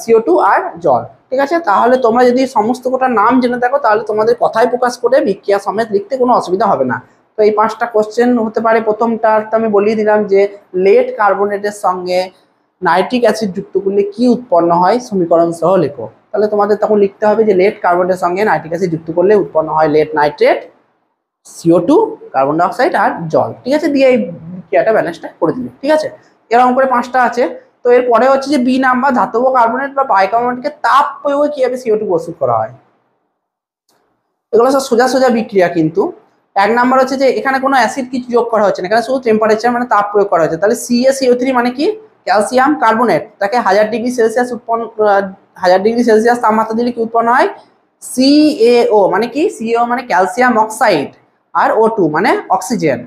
CO2 আর জল, ঠিক আছে? তাহলে তোমরা যদি সমস্ত কটার নাম জেনে থাকো তাহলে তোমাদের কথায় প্রকাশ করে বিক্রিয়া সমেত লিখতে কোনো অসুবিধা হবে না। তো এই 5টা কোশ্চেন হতে পারে। প্রথমটা তো আমি বলিয়ে দিলাম যে লেড কার্বনেটের সঙ্গে নাইট্রিক অ্যাসিড যুক্ত করলে কি উৎপন্ন হয়, সমীকরণ সহ লেখো। তাহলে তোমাদের তখন লিখতে হবে যে লেড কার্বনেটের সঙ্গে নাইট্রিক অ্যাসিড যুক্ত করলে উৎপন্ন হয় lead nitrate, CO2, carbon dioxide আর জল, ঠিক আছে? দিয়ে এই বিক্রিয়াটা ব্যালেন্সটা করে দিবে, ঠিক আছে? এরকম করে 5টা আছে। তো এরপরে হচ্ছে যে বি নাম্বার, ধাতব কার্বনেট বা বাইকার্বনেটকে তাপ প্রয়োগে কিভাবে CO2 প্রস্তুত করা হয়। এগুলো সব সোজা সোজা বিক্রিয়া। কিন্তু 1 নাম্বার হচ্ছে যে এখানে কোনো অ্যাসিড কিছু যোগ করা হচ্ছে না, এখানে শুধু টেম্পারেচার মানে তাপ প্রয়োগ করা হচ্ছে। তাহলে CaCO3 মানে কি? ক্যালসিয়াম কার্বনেট, তাকে 1000 ডিগ্রি সেলসিয়াস 1000 ডিগ্রি সেলসিয়াস তাপমাত্রা দিলে কি উৎপন্ন হয়? CaO মানে কি? CaO মানে ক্যালসিয়াম অক্সাইড, আর O2 মানে অক্সিজেন।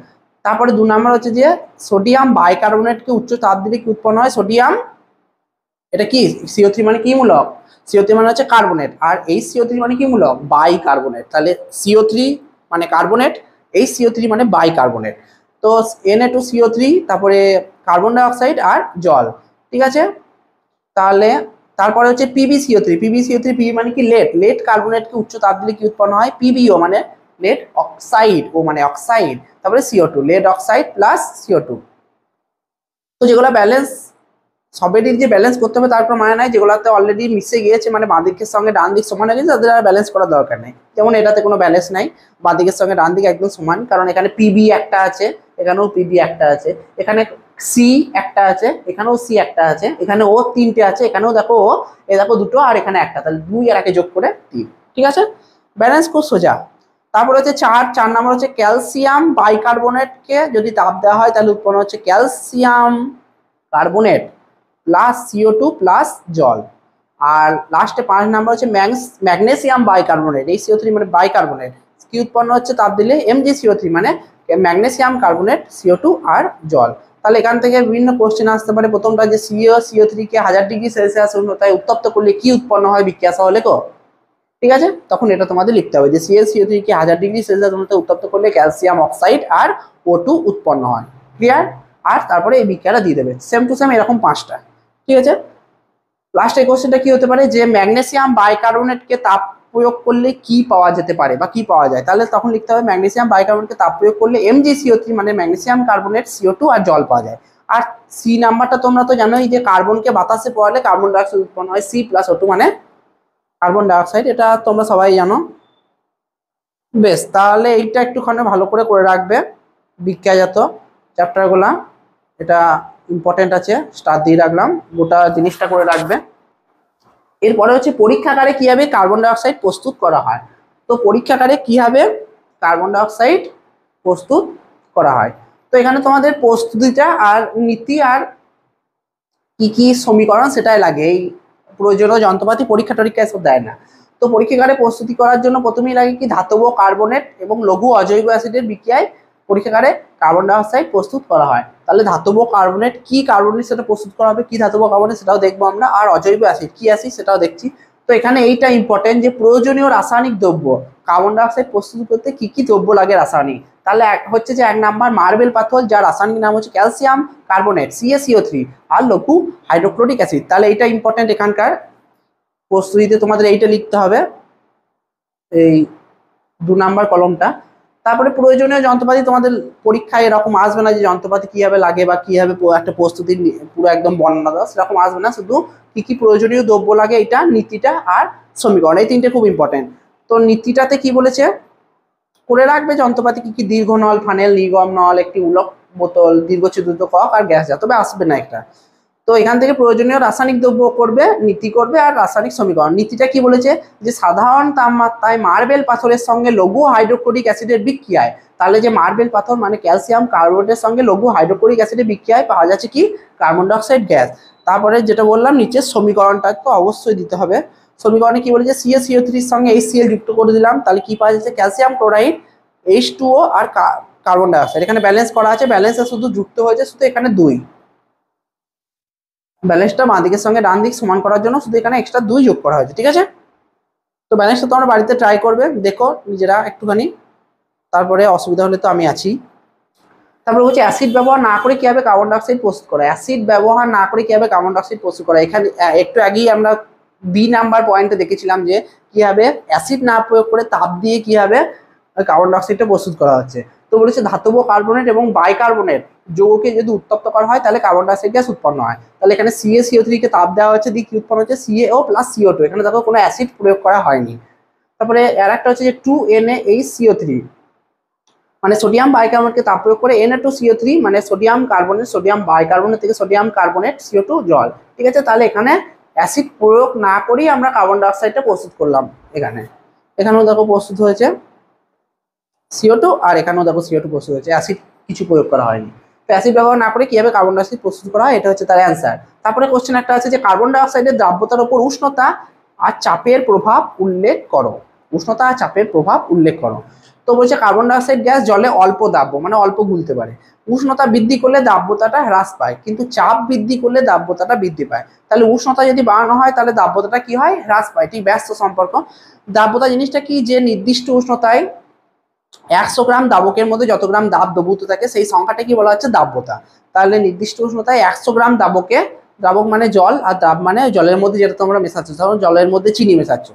তারপরে 2 নাম্বার হচ্ছে যে সোডিয়াম বাইকার্বনেটকে উচ্চ তাপ দিলে কি উৎপন্ন হয়? সোডিয়াম, এটা কি CO3 মানে কি মূলক? CO3 মানে হচ্ছে কার্বনেট, আর HCO3 মানে কি মূলক? বাইকার্বনেট। তাহলে CO3 মানে কার্বনেট, HCO3 মানে বাইকার্বনেট। তো Na2CO3, তারপরে কার্বন ডাইঅক্সাইড আর জল, ঠিক আছে? তাহলে তারপরে হচ্ছে PbCO3 Pb মানে কি? লেড কার্বনেটকে উচ্চ তাপ দিলে কি উৎপন্ন হয়? PbO মানে লেড অক্সাইড, ও মানে অক্সাইড, তারপরে CO2, lead oxide plus CO2। তো যেগুলো ব্যালেন্স সবেরই যে ব্যালেন্স করতে হবে তারপর মানে নাই, যেগুলোতে অলরেডি মিশে গিয়েছে মানে বাঁ দিকের সঙ্গে ডান দিক সমান হয়ে গেছে তাদের আর ব্যালেন্স করার দরকার নেই। যেমন এটাতে কোনো ব্যালেন্স নাই, বাঁ দিকের সঙ্গে ডান দিক একদম সমান, কারণ এখানে Pb একটা আছে, এখানেও Pb একটা আছে, এখানে C একটা আছে, এখানেও C একটা আছে, এখানে O 3টে আছে, এখানেও দেখো O, এ দেখো 2টো, আর এখানে একটা, তাহলে 2 আর 1 যোগ করে 3, ঠিক আছে? ব্যালেন্স খুব সোজা। তারপরে হচ্ছে 4 নাম্বার হচ্ছে ক্যালসিয়াম বাইকার্বনেটকে যদি তাপ দেওয়া হয় তাহলে উৎপন্ন হচ্ছে calcium carbonate plus CO2 plus জল। আর লাস্টে 5 নাম্বার হচ্ছে ম্যাগনেসিয়াম বাইকার্বনেট, এই CO3 মানে বাইকার্বনেট, কি উৎপন্ন হচ্ছে তাপ দিলে? MgCO3 মানে ম্যাগনেসিয়াম কার্বনেট, CO2 আর জল। তাহলে এখান থেকে বিভিন্ন কোশ্চেন আসতে পারে। প্রথমটা যে CaCO3 কে 1000 ডিগ্রি সেলসিয়াস উষ্ণতায় উত্তপ্ত করলে কি উৎপন্ন হয় বিক্রিয়া সহ লেখো, ঠিক আছে? তখন এটা তোমাদের লিখতে হবে যে CaCO3 কে 1000 ডিগ্রি সেলসিয়াস উষ্ণতায় উত্তপ্ত করলে ক্যালসিয়াম অক্সাইড আর O2 উৎপন্ন হয়, ক্লিয়ার? আর তারপরে এই বিক্রিয়াটা দিয়ে দেবে সেম টু সেম এরকম 5টা, ঠিক আছে? লাস্ট এই কোশ্চেনটা কি হতে পারে যে ম্যাগনেসিয়াম বাইকার্বনেটকে তাপ প্রয়োগ করলে কি পাওয়া যেতে পারে বা কি পাওয়া যায়। তাহলে তখন লিখতে হবে ম্যাগনেসিয়াম বাইকার্বনেটকে তাপ প্রয়োগ করলে MgCO3 মানে ম্যাগনেসিয়াম কার্বনেট, CO2 আর জল পাওয়া যায়। আর C নাম্বারটা তোমরা তো জানোই যে কার্বনকে বাতাসে পোড়ালে কার্বন ডাইঅক্সাইড উৎপন্ন হয়, C প্লাস O2 মানে কার্বন ডাইঅক্সাইড, এটা তোমরা সবাই জানো। বেশ, তাহলে এইটা একটুখানি ভালো করে করে রাখবে বিক্রিয়াজাত চ্যাপ্টারগুলা, এটা ইম্পর্টেন্ট আছে, স্টার দিয়ে রাখলাম, গোটা জিনিসটা করে রাখবে। এরপরে হচ্ছে পরীক্ষাগারে কিভাবে কার্বন ডাইঅক্সাইড প্রস্তুত করা হয়। তো পরীক্ষাগারে কিভাবে কার্বন ডাইঅক্সাইড প্রস্তুত করা হয়, তো এখানে তোমাদের প্রস্তুতিটা আর নীতি আর কি কি সমীকরণ সেটাই লাগে, এই প্রয়োজনীয় যন্ত্রপাতি পরীক্ষা টরীক্ষা এসব দেয় না। তো পরীক্ষাগারে প্রস্তুতি করার জন্য প্রথমেই লাগে কি? ধাতব কার্বনেট এবং লঘু অজৈব অ্যাসিডের বিক্রিয়ায় পরীক্ষাগারে কার্বন ডাইঅক্সাইড প্রস্তুত করা হয়। তাহলে ধাতব কার্বনেট কি কার্বনেট সেটা প্রস্তুত করা হবে, কি ধাতব কার্বনেট সেটাও দেখবো আমরা, আর অজৈব অ্যাসিড কি অ্যাসিড সেটাও দেখছি। তো এখানে এইটা ইম্পর্টেন্ট যে প্রয়োজনীয় রাসায়নিক দ্রব্য, কার্বন ডাইঅক্সাইড প্রস্তুত করতে কি কি দ্রব্য লাগে রাসায়নিক। তাহলে হচ্ছে যে 1 নাম্বার মার্বেল পাথর, যার রাসায়নিক নাম হচ্ছে ক্যালসিয়াম কার্বনেট CaCO3, আর লঘু হাইড্রোক্লোরিক অ্যাসিড। তাহলে এইটা ইম্পর্টেন্ট, এখানকার প্রস্তুতিতে তোমাদের এইটা লিখতে হবে, এই 2 নাম্বার কলমটা। তারপরে প্রয়োজনীয় যন্ত্রপাতি তোমাদের পরীক্ষায় এরকম আসবে না যে যন্ত্রপাতি কিভাবে লাগে বা কিভাবে একটা প্রস্তুতির পুরো একদম বর্ণনা দেওয়া, সেরকম আসবে না, শুধু কি কি প্রয়োজনীয় দ্রব্য লাগে এটা, নীতিটা আর সমীকরণ, এই 3টে খুব ইম্পর্টেন্ট। তো নীতিটাতে কি বলেছে? করে রাখবে যন্ত্রপাতি কি কি, দীর্ঘ নল, ফানেল, নির্গম নল, একটি উলক বোতল, দীর্ঘ ছিদ্রিত কক আর গ্যাস যা, তবে আসবে না একটা। তো এখান থেকে প্রয়োজনীয় রাসায়নিক দ্রব্য করবে, নীতি করবে আর রাসায়নিক সমীকরণ। নীতিটা কি বলেছে যে সাধারণ তাপমাত্রায় মার্বেল পাথরের সঙ্গে লঘু হাইড্রোক্লোরিক অ্যাসিডের বিক্রিয়ায়, তাহলে যে মার্বেল পাথর মানে ক্যালসিয়াম কার্বনেটের সঙ্গে লঘু হাইড্রোক্লোরিক অ্যাসিডের বিক্রিয়ায় পাওয়া যাচ্ছে কি কার্বন ডাইঅক্সাইড গ্যাস। তারপরে যেটা বললাম নিচের সমীকরণটা তো অবশ্যই দিতে হবে। সমীকরণে কি বলেছে CaCO3 এর সঙ্গে HCl যুক্ত করে দিলাম, তাহলে কি পাওয়া যাচ্ছে ক্যালসিয়াম ক্লোরাইড, H2O আর কার্বন ডাইঅক্সাইড। এখানে ব্যালেন্স করা আছে, ব্যালেন্সে শুধু যুক্ত হয়েছে শুধু এখানে 2, ব্যালেন্সটা বাঁ দিকের সঙ্গে ডান দিক সমান করার জন্য শুধু এখানে এক্সট্রা 2 যোগ করা হয়েছে, ঠিক আছে। তো ব্যালেন্সটা তোমরা বাড়িতে ট্রাই করবে, দেখো নিজেরা একটুখানি, তারপরে অসুবিধা হলে তো আমি আছি। তারপরে হচ্ছে অ্যাসিড ব্যবহার না করে কিভাবে কার্বন ডাইঅক্সাইড প্রস্তুত করা, অ্যাসিড ব্যবহার না করে কিভাবে কার্বন ডাইঅক্সাইড প্রস্তুত করা। এখানে একটু আগেই আমরা বি নাম্বার পয়েন্টে দেখেছিলাম যে কিভাবে অ্যাসিড না প্রয়োগ করে তাপ দিয়ে কিভাবে কার্বন ডাইঅক্সাইডটা প্রস্তুত করা হচ্ছে। তো বলেছে ধাতব কার্বনেট এবং বাইকার্বনেট যৌগকে যদি উত্তপ্ত করা হয় তাহলে কার্বন ডাইঅক্সাইড গ্যাস উৎপন্ন হয়। তাহলে এখানে CaCO3 কে তাপ দেওয়া হচ্ছে, দিয়ে কি উৎপন্ন হচ্ছে CaO প্লাস CO2। এখানে দেখো কোনো অ্যাসিড প্রয়োগ করা হয়নি। তারপরে আর একটা হচ্ছে যে 2NaHCO3 মানে সোডিয়াম বাইকার্বনেটকে তাপ প্রয়োগ করে Na2CO3 মানে সোডিয়াম কার্বনেট, সোডিয়াম বাইকার্বনেট থেকে সোডিয়াম কার্বনেট CO2 জল, ঠিক আছে। তাহলে এখানে অ্যাসিড প্রয়োগ না করেই আমরা কার্বন ডাইঅক্সাইডটা প্রস্তুত করলাম। এখানেও দেখো প্রস্তুত হয়েছে CO2 আর এখানেও দেখো CO2 প্রস্তুত হয়েছে, অ্যাসিড কিছু প্রয়োগ করা হয়নি। তো অ্যাসিড ব্যবহার না করে কিভাবে কার্বন ডাইঅক্সাইড প্রস্তুত করা হয়, এটা হচ্ছে তার অ্যান্সার। তারপরে কোশ্চেন একটা আছে যে কার্বন ডাইঅক্সাইডের দ্রাব্যতার উপর উষ্ণতা আর চাপের প্রভাব উল্লেখ করো, উষ্ণতা আর চাপের প্রভাব উল্লেখ করো। তো বলছে কার্বন ডাইঅক্সাইড গ্যাস জলে অল্প দাব্য মানে অল্প গুলতে পারে, উষ্ণতা বৃদ্ধি করলে দাব্যতাটা হ্রাস পায়, কিন্তু চাপ বৃদ্ধি করলে দাব্যতাটা বৃদ্ধি পায়। তাহলে উষ্ণতা যদি বাড়ানো হয় তাহলে দাব্যতাটা কি হয়, হ্রাস পায়, ঠিক ব্যস্ত সম্পর্ক। দাব্যতা জিনিসটা কি, যে নির্দিষ্ট উষ্ণতায় 100 গ্রাম দাবকের মধ্যে যত গ্রাম দাব দ্রবীভূত থাকে সেই সংখ্যাটা কি বলা হচ্ছে দাব্যতা। তাহলে নির্দিষ্ট উষ্ণতায় 100 গ্রাম দাবকে, দ্রাবক মানে জল আর দ্রাব মানে জলের মধ্যে যেটা তোমরা মেশাচ্ছ, ধরো জলের মধ্যে চিনি মেশাচ্ছ,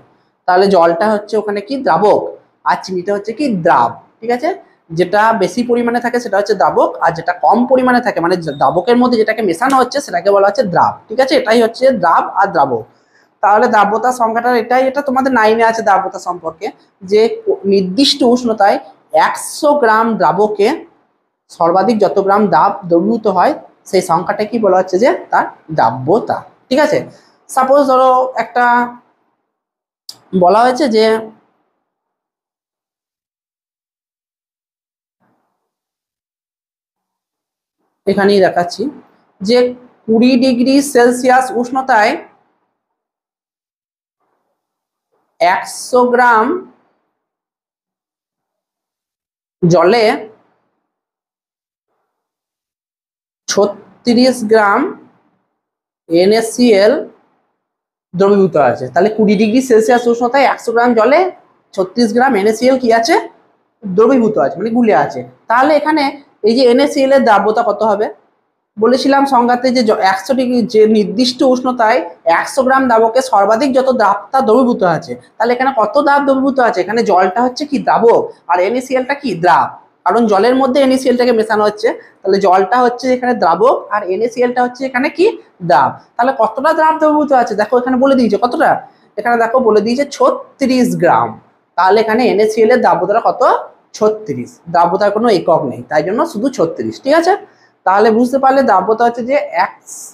তাহলে জলটা হচ্ছে ওখানে কি দ্রাবক আর চিনিটা হচ্ছে কি দ্রাব, ঠিক আছে। যেটা বেশি পরিমাণে থাকে সেটা হচ্ছে দ্রাবক, আর যেটা কম পরিমাণে থাকে মানে দ্রাবকের মধ্যে যেটাকে মেশানো হচ্ছে সেটাকে বলা হচ্ছে দ্রাব, ঠিক আছে। এটাই হচ্ছে দ্রাব আর দ্রাবক। তাহলে দ্রাব্যতা সংখ্যাটা এটাই, এটা তোমাদের 9-এ আছে দ্রাব্যতা সম্পর্কে, যে নির্দিষ্ট উষ্ণতায় 100 গ্রাম দ্রাবকে সর্বাধিক যত গ্রাম দাব দ্রবীভূত হয় সেই সংখ্যাটা কি বলা হচ্ছে যে তার দ্রাব্যতা, ঠিক আছে। সাপোজ ধরো একটা বলা হয়েছে যে এখানেই দেখাচ্ছি যে 20 ডিগ্রি সেলসিয়াস উষ্ণতায় 100 গ্রাম জলে 36 গ্রাম NaCl দ্রবীভূত আছে। তাহলে 20 ডিগ্রি সেলসিয়াস উষ্ণতায় 100 গ্রাম জলে 36 গ্রাম NaCl কি আছে, দ্রবীভূত আছে মানে গুলে আছে। তাহলে এখানে এই যে NaCl এর দ্রাব্যতা কত হবে, বলেছিলাম সংজ্ঞাতে যে 100 ডিগ্রি যে নির্দিষ্ট উষ্ণতায় 100 গ্রাম দ্রাবকে সর্বাধিক যত দ্রাবতা দ্রবীভূত আছে, তাহলে এখানে কত দ্রাব দ্রবীভূত আছে, এখানে জলটা হচ্ছে কি দ্রাবক আর NaClটা কি দ্রাব, কারণ জলের মধ্যে NaClটাকে মেশানো হচ্ছে, তাহলে জলটা হচ্ছে এখানে দ্রাবক আর NaClটা হচ্ছে এখানে কি দ্রাব। তাহলে কতটা দ্রাব দ্রবীভূত আছে দেখো এখানে বলে দিয়েছে কতটা, এখানে দেখো বলে দিয়েছে 36 গ্রাম। তাহলে এখানে NaCl এর দ্রাব্যতা কত, 36, দ্রাব্যতার কোনো একক নেই তাই জন্য শুধু 36, ঠিক আছে। তাহলে বুঝতে পারলে দ্রাব্যতা হচ্ছে যে এক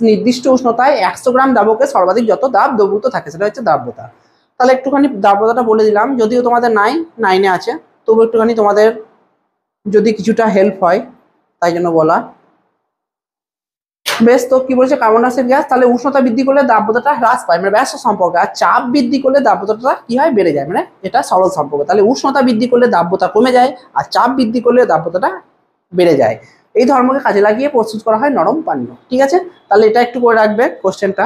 নির্দিষ্ট উষ্ণতায় 100 গ্রাম দ্রাবকে সর্বাধিক যত দাব দ্রবীভূত থাকে সেটা হচ্ছে দ্রাব্যতা। তাহলে একটুখানি দ্রাব্যতাটা বলে দিলাম, যদিও তোমাদের 9-এ আছে, তবু একটুখানি তোমাদের যদি কিছুটা হেল্প হয় তাই জন্য বলা। বেশ, তো কি বলছে কার্বন ডাইঅক্সাইড গ্যাস তাহলে উষ্ণতা বৃদ্ধি করলে দ্রাব্যতাটা হ্রাস পায় মানে ব্যস্ত সম্পর্ক, আর চাপ বৃদ্ধি করলে দ্রাব্যতাটা কি হয় বেড়ে যায় মানে এটা সরল সম্পর্ক। তাহলে উষ্ণতা বৃদ্ধি করলে দ্রাব্যতা কমে যায় আর চাপ বৃদ্ধি করলে দ্রাব্যতাটা বেড়ে যায়। এই ধর্মকে কাজে লাগিয়ে প্রস্তুত করা হয় নরম পানীয়, ঠিক আছে। তাহলে এটা একটু করে রাখবে কোশ্চেনটা।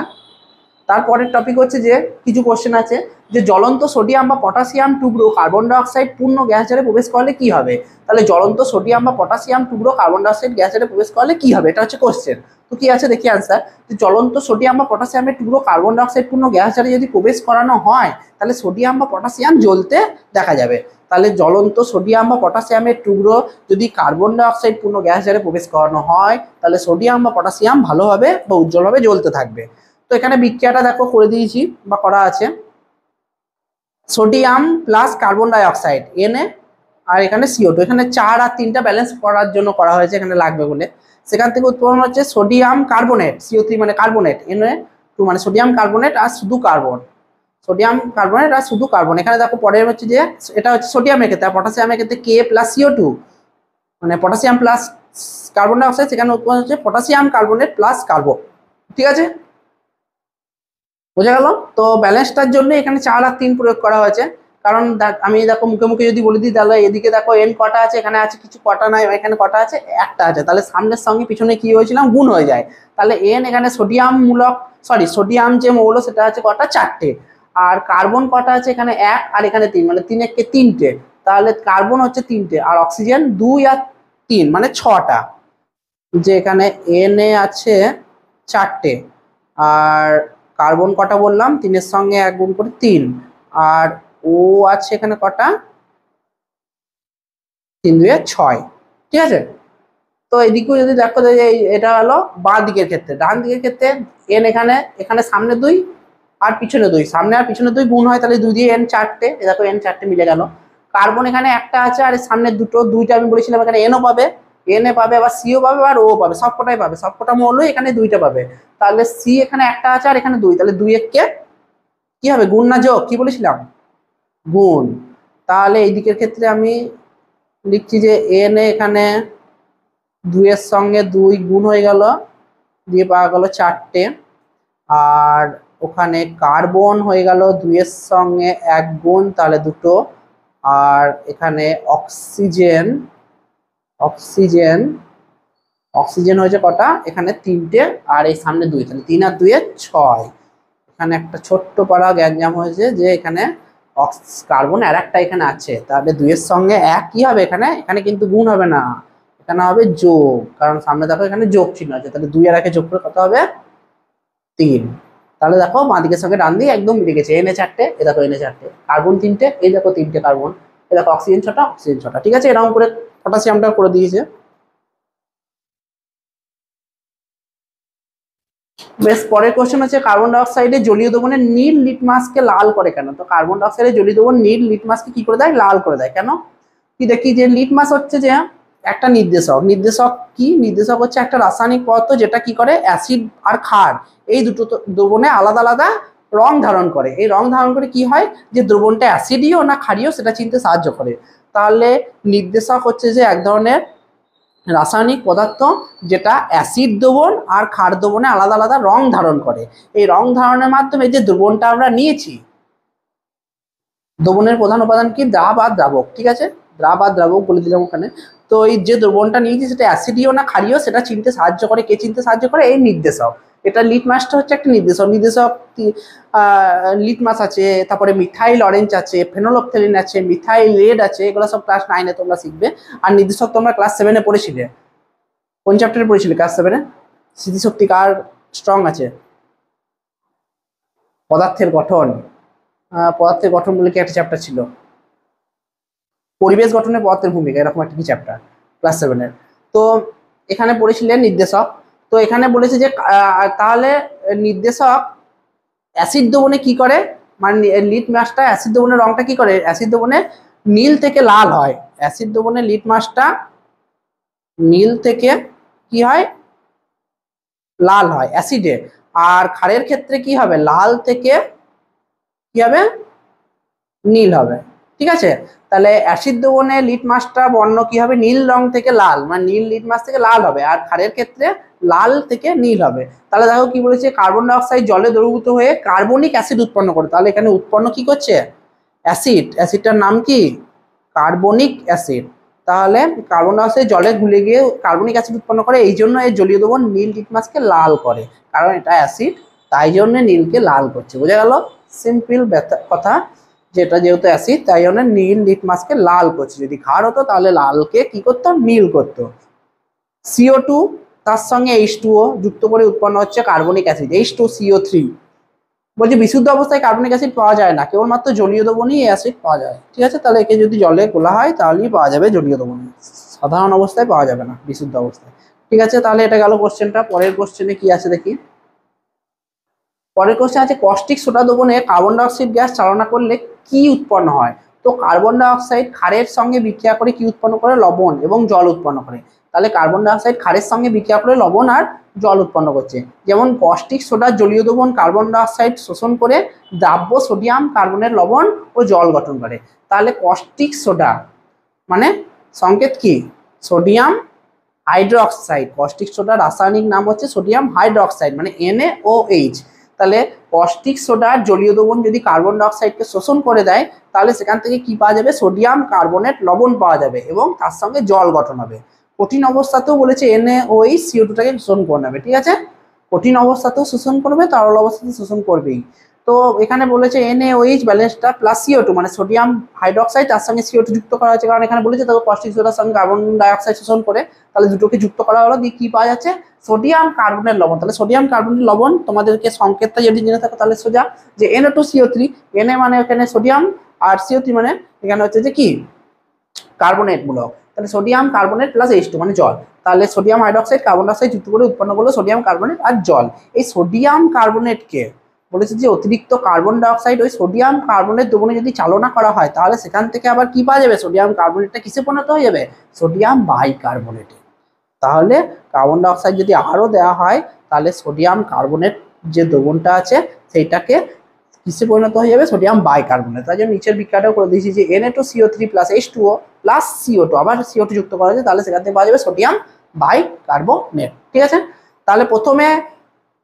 তারপরের টপিক হচ্ছে যে কিছু কোশ্চেন আছে যে জ্বলন্ত সোডিয়াম বা পটাশিয়াম টুকরো কার্বন ডাইঅক্সাইড পূর্ণ গ্যাস জারে প্রবেশ করলে কি হবে। তাহলে জ্বলন্ত সোডিয়াম বা পটাশিয়াম টুকরো কার্বন ডাইঅক্সাইড গ্যাস জারে প্রবেশ করলে কি হবে, এটা হচ্ছে কোশ্চেন। তো কি আছে দেখি অ্যান্সার, যে জ্বলন্ত সোডিয়াম বা পটাশিয়ামের টুকরো কার্বন ডাইঅক্সাইড পূর্ণ গ্যাস জারে যদি প্রবেশ করানো হয় তাহলে সোডিয়াম বা পটাশিয়াম জ্বলতে দেখা যাবে। তাহলে জ্বলন্ত সোডিয়াম বা পটাশিয়ামের টুকরো যদি কার্বন ডাইঅক্সাইড পূর্ণ গ্যাস জারে প্রবেশ করানো হয় তাহলে সোডিয়াম বা পটাশিয়াম ভালোভাবে বা উজ্জ্বলভাবে জ্বলতে থাকবে। তো এখানে বিক্রিয়াটা দেখো করে দিয়েছি বা করা আছে, sodium plus carbon dioxide Na আর এখানে CO2, এখানে 4 আর 3টা ব্যালেন্স করার জন্য করা হয়েছে, এখানে লাগবে বলে। সেখান থেকে উৎপন্ন হচ্ছে সোডিয়াম কার্বনেট, CO3 মানে কার্বনেট, Na2 মানে সোডিয়াম কার্বনেট আর শুধু কার্বন, সোডিয়াম কার্বনেট আর শুধু কার্বন। এখানে দেখো পরের হচ্ছে যে এটা হচ্ছে সোডিয়ামের ক্ষেত্রে, আর পটাশিয়ামের ক্ষেত্রে K প্লাস CO2 মানে potassium plus carbon die oxide, সেখানে উৎপন্ন হচ্ছে পটাশিয়াম কার্বনেট প্লাস কার্বন। ঠিক আছে, বোঝা গেল? তো ব্যালেন্সটার জন্য এখানে 4 আর 3 প্রয়োগ করা হয়েছে। কারণ আমি দেখো মুখে মুখে যদি বলে দিই তাহলে এদিকে দেখো n কটা আছে, এখানে আছে কিছু, কটা নাই, এখানে কটা আছে, একটা আছে, তাহলে সামনের সঙ্গে পিছনে কি হয়েছিলাম গুণ হয়ে যায়। তাহলে n এখানে সোডিয়াম মূলক সোডিয়াম যে মৌল সেটা আছে কটা, 4টে। আর কার্বন কটা আছে, এখানে 1 আর এখানে 3, মানে 3 একে 3টে। তাহলে কার্বন হচ্ছে 3টে আর অক্সিজেন 2 আর 3 মানে 6টা। যে এখানে n এ আছে 4টে, আর কার্বন কটা বললাম, 3-এর সঙ্গে 1 গুণ করে 3, আর ও আছে এখানে কটা, 3 2 6। ঠিক আছে, তো এদিকেও যদি দেখো যে এটা হলো বাঁ দিকের ক্ষেত্রে। ডান দিকের ক্ষেত্রে n এখানে সামনে 2 আর পিছনে 2, সামনে আর পিছনে 2 গুণ হয়, তাহলে 2 দিয়ে n 4টে, দেখো n 4টে মিলে গেল। কার্বন এখানে একটা আছে আর সামনে দুইটা আমি বলেছিলাম, এখানে nও পাবে, Na পাবে, আবার CO পাবে, আর O পাবে, সবকটাই পাবে, সবকটা মৌল এখানে 2টা পাবে। তাহলে C এখানে একটা আছে আর এখানে 2, তাহলে 2 একে কি হবে, গুণ না যোগ, কি বলেছিলাম, গুণ। তাহলে এই দিকের ক্ষেত্রে আমি লিখছি যে Na এখানে 2-এর সঙ্গে 2 গুণ হয়ে গেল, দিয়ে পাওয়া গেল 4টে। আর ওখানে কার্বন হয়ে গেল 2-এর সঙ্গে 1 গুণ, তাহলে 2টো। আর এখানে অক্সিজেন হয়েছে কটা, এখানে 3টে, আর এই সামনে 2, তাহলে 3 আর 2 6। এখানে একটা ছোট্ট পারা গ্যাঞ্জাম হয়েছে যে এখানে কার্বন আর একটা এখানে আছে, তাহলে 2-এর সঙ্গে 1 কি হবে, এখানে কিন্তু গুণ হবে না, এখানে হবে যোগ, কারণ সামনে দেখো এখানে যোগ চিহ্ন আছে, তাহলে 2 আর 1 যোগ করে কত হবে, 3। তাহলে দেখো বাঁ দিকের সঙ্গে ডান দিকে একদম মিলে গেছে, Na 4টে, এ দেখো Na 4টে, কার্বন 3টে, এই দেখো 3টে কার্বন, এ দেখো অক্সিজেন 6টা, অক্সিজেন 6টা। ঠিক আছে, এরকম করে পটাশিয়ামটা করে দিয়েছে। বেশ, পরের কোশ্চেন হচ্ছে কার্বন ডাই অক্সাইডে জলীয় দ্রবণের নীল লিটমাসকে লাল করে কেন? তো কার্বন ডাই অক্সাইডে জলীয় দ্রবণ নীল লিটমাসকে কি করে দেয়, লাল করে দেয় কেন? কি দেখি যে লিটমাস হচ্ছে যে একটা নির্দেশক কি, নির্দেশক হচ্ছে একটা রাসায়নিক পদার্থ যেটা কি করে, অ্যাসিড আর ক্ষার এই দুটো দ্রবণে আলাদা আলাদা রং ধারণ করে। এই রং ধারণ করে কি হয়, যে দ্রবণটা অ্যাসিডীয় না ক্ষারীয় সেটা চিনতে সাহায্য করে। তাহলে নির্দেশক হচ্ছে যে এক ধরনের রাসায়নিক পদার্থ যেটা অ্যাসিড দ্রবণ আর ক্ষার দ্রবণে আলাদা আলাদা রং ধারণ করে। এই রং ধারণের মাধ্যমে যে দ্রবণটা আমরা নিয়েছি, দ্রবণের প্রধান উপাদান কি, দ্রাব আর দ্রাবক। ঠিক আছে, দ্রাব আর দ্রাবক বলে দিলাম ওখানে। তো এই যে দ্রবণটা নিয়েছি সেটা অ্যাসিডীয় না ক্ষারীয় সেটা চিনতে সাহায্য করে, কে চিনতে সাহায্য করে, এই নির্দেশক। এটা লিটমাসটা হচ্ছে একটা নির্দেশক লিটমাস আছে, তারপরে মিথাইল অরেঞ্জ আছে, ফেনোলফথেলিন আছে, মিথাইল রেড আছে, এগুলো সব ক্লাস 9-এ তোমরা শিখবে। আর নির্দেশক তোমরা ক্লাস 7-এ পড়েছিলে। কোন চ্যাপ্টারে পড়েছিলে ক্লাস 7-এ? স্মৃতিশক্তি কার স্ট্রং আছে? পদার্থের গঠন, পদার্থের গঠন বলে কি একটা চ্যাপ্টার ছিল, পরিবেশ গঠনে পদার্থের ভূমিকা, এরকম একটা কি চ্যাপ্টার ক্লাস 7-এর। তো এখানে পড়েছিলেন নির্দেশক। তো এখানে বলেছে যে তাহলে নির্দেশক অ্যাসিড দ্রবণে কি করে, মানে লিটমাসটা অ্যাসিড দ্রবণের রংটা কি করে, অ্যাসিড দ্রবণে নীল থেকে লাল হয়, অ্যাসিড দ্রবণে লিটমাসটা নীল থেকে কি হয়, লাল হয় অ্যাসিডে। আর ক্ষারের ক্ষেত্রে কি হবে, লাল থেকে কি হবে, নীল হবে। ঠিক আছে, তাহলে অ্যাসিড দ্রবণে লিটমাসটা বর্ণ কি হবে, নীল রং থেকে লাল, মানে নীল লিটমাস থেকে লাল হবে, আর ক্ষারের ক্ষেত্রে লাল থেকে নীল হবে। তাহলে দেখো কি বলেছে, কার্বন ডাই অক্সাইড জলে দ্রবীভূত হয়ে কার্বনিক অ্যাসিড উৎপন্ন করে। তাহলে এখানে উৎপন্ন কি করছে, অ্যাসিডটার নাম কি, কার্বনিক অ্যাসিড। তাহলে কার্বন ডাই অক্সাইড জলে গুলে গিয়ে কার্বনিক অ্যাসিড উৎপন্ন করে, এই জন্য এই জলীয় দ্রবণ নীল লিটমাসকে লাল করে, কারণ এটা অ্যাসিড, তাই জন্য নীলকে লাল করছে। বোঝা গেল, সিম্পল কথা, যেটা যেহেতু অ্যাসিড তাই জন্য নীল লিটমাসকে লাল করছে। যদি ক্ষার হতো তাহলে লালকে কি করতো, নীল করতো। CO2 তার সঙ্গে H2O যুক্ত করে উৎপন্ন হচ্ছে কার্বনিক অ্যাসিড, H2CO3। বলছে বিশুদ্ধ অবস্থায় কার্বনিক অ্যাসিড পাওয়া যায় না, কেবলমাত্র জলীয় দ্রবণেই অ্যাসিড পাওয়া যায়। ঠিক আছে, তাহলে একে যদি জলে গোলা হয় তাহলেই পাওয়া যাবে জলীয় দ্রবণ, সাধারণ অবস্থায় পাওয়া যাবে না, বিশুদ্ধ অবস্থায়। ঠিক আছে, তাহলে এটা গেল কোশ্চেনটা। পরের কোশ্চেনে কি আছে দেখি। পরের কোশ্চেন আছে কস্টিক সোডা দ্রবণে কার্বন ডাই অক্সাইড গ্যাস চালনা করলে কি উৎপন্ন হয়? তো তো কার্বন ডাই অক্সাইড ক্ষারের সঙ্গে বিক্রিয়া করে কি উৎপন্ন করে? লবণ এবং জল উৎপন্ন করে। তাহলে কার্বন ডাই অক্সাইড ক্ষারের সঙ্গে বিক্রিয়া করে লবণ আর জল উৎপন্ন করছে। যেমন কস্টিক সোডার জলীয় দ্রবণ কার্বন ডাই অক্সাইড শোষণ করে দ্রাব্য সোডিয়াম কার্বনের লবণ ও জল গঠন করে। তাহলে কস্টিক সোডা মানে সংকেত কি? Sodium hydroxide. কস্টিক সোডার রাসায়নিক নাম হচ্ছে সোডিয়াম হাইড্রোক্সাইড মানে NaOH। তাহলে কস্টিক সোডার জলীয় দ্রবণ যদি কার্বন ডাই অক্সাইডকে শোষণ করে দেয় তাহলে সেখান থেকে কি পাওয়া যাবে? সোডিয়াম কার্বনেট লবণ পাওয়া যাবে এবং তার সঙ্গে জল গঠন হবে। কঠিন অবস্থাতেও বলেছে NaOH CO2টাকে শোষণ করে নেবে, ঠিক আছে? কঠিন অবস্থাতেও শোষণ করবে, তরল অবস্থাতে শোষণ করবেই। তো এখানে বলেছে NaOH ব্যালেন্সটা প্লাস CO2 মানে সোডিয়াম হাইড্রোক্সাইড তার সঙ্গে CO2 যুক্ত করা হয়েছে, কারণ এখানে বলেছে তাকে কস্টিক সোডার সঙ্গে কার্বন ডাই অক্সাইড শোষণ করে, তাহলে দুটোকে যুক্ত করা হলো, দিয়ে কি পাওয়া যাচ্ছে? সোডিয়াম কার্বনের লবণ। তাহলে সোডিয়াম কার্বনের লবণ তোমাদেরকে সংকেতটা যদি জেনে থাকো তাহলে সোজা যে Na2CO3, Na মানে এখানে সোডিয়াম আর CO3 মানে এখানে হচ্ছে যে কি? কার্বনেট মূলক। তাহলে সোডিয়াম কার্বনেট প্লাস H2 মানে জল। তাহলে সোডিয়াম হাইড্রোক্সাইড কার্বন ডাইঅক্সাইড যুক্ত করে উৎপন্ন করলো সোডিয়াম কার্বনেট আর জল। এই সোডিয়াম কার্বনেটকে বলেছে যে অতিরিক্ত কার্বন ডাইঅক্সাইড ওই সোডিয়াম কার্বনেট দ্রবণে যদি চালনা করা হয় তাহলে সেখান থেকে আবার কি পাওয়া যাবে? সোডিয়াম কার্বনেটটা কিসে পরিণত হয়ে যাবে? সোডিয়াম বাইকার্বনেটে। তাহলে কার্বন ডাইঅক্সাইড যদি আরও দেওয়া হয় তাহলে সোডিয়াম কার্বনেট যে দ্রবণটা আছে সেইটাকে কিসে পরিণত হয়ে যাবে? Sodium bicarbonate. তাই জন্য নিচের বিক্রিয়াটাও করে দিয়েছি যে Na2CO3 plus H2O plus CO2, আবার CO2 যুক্ত করা হয়েছে, তাহলে সেখান থেকে পাওয়া যাবে সোডিয়াম বাইকার্বনেট, ঠিক আছে? তাহলে প্রথমে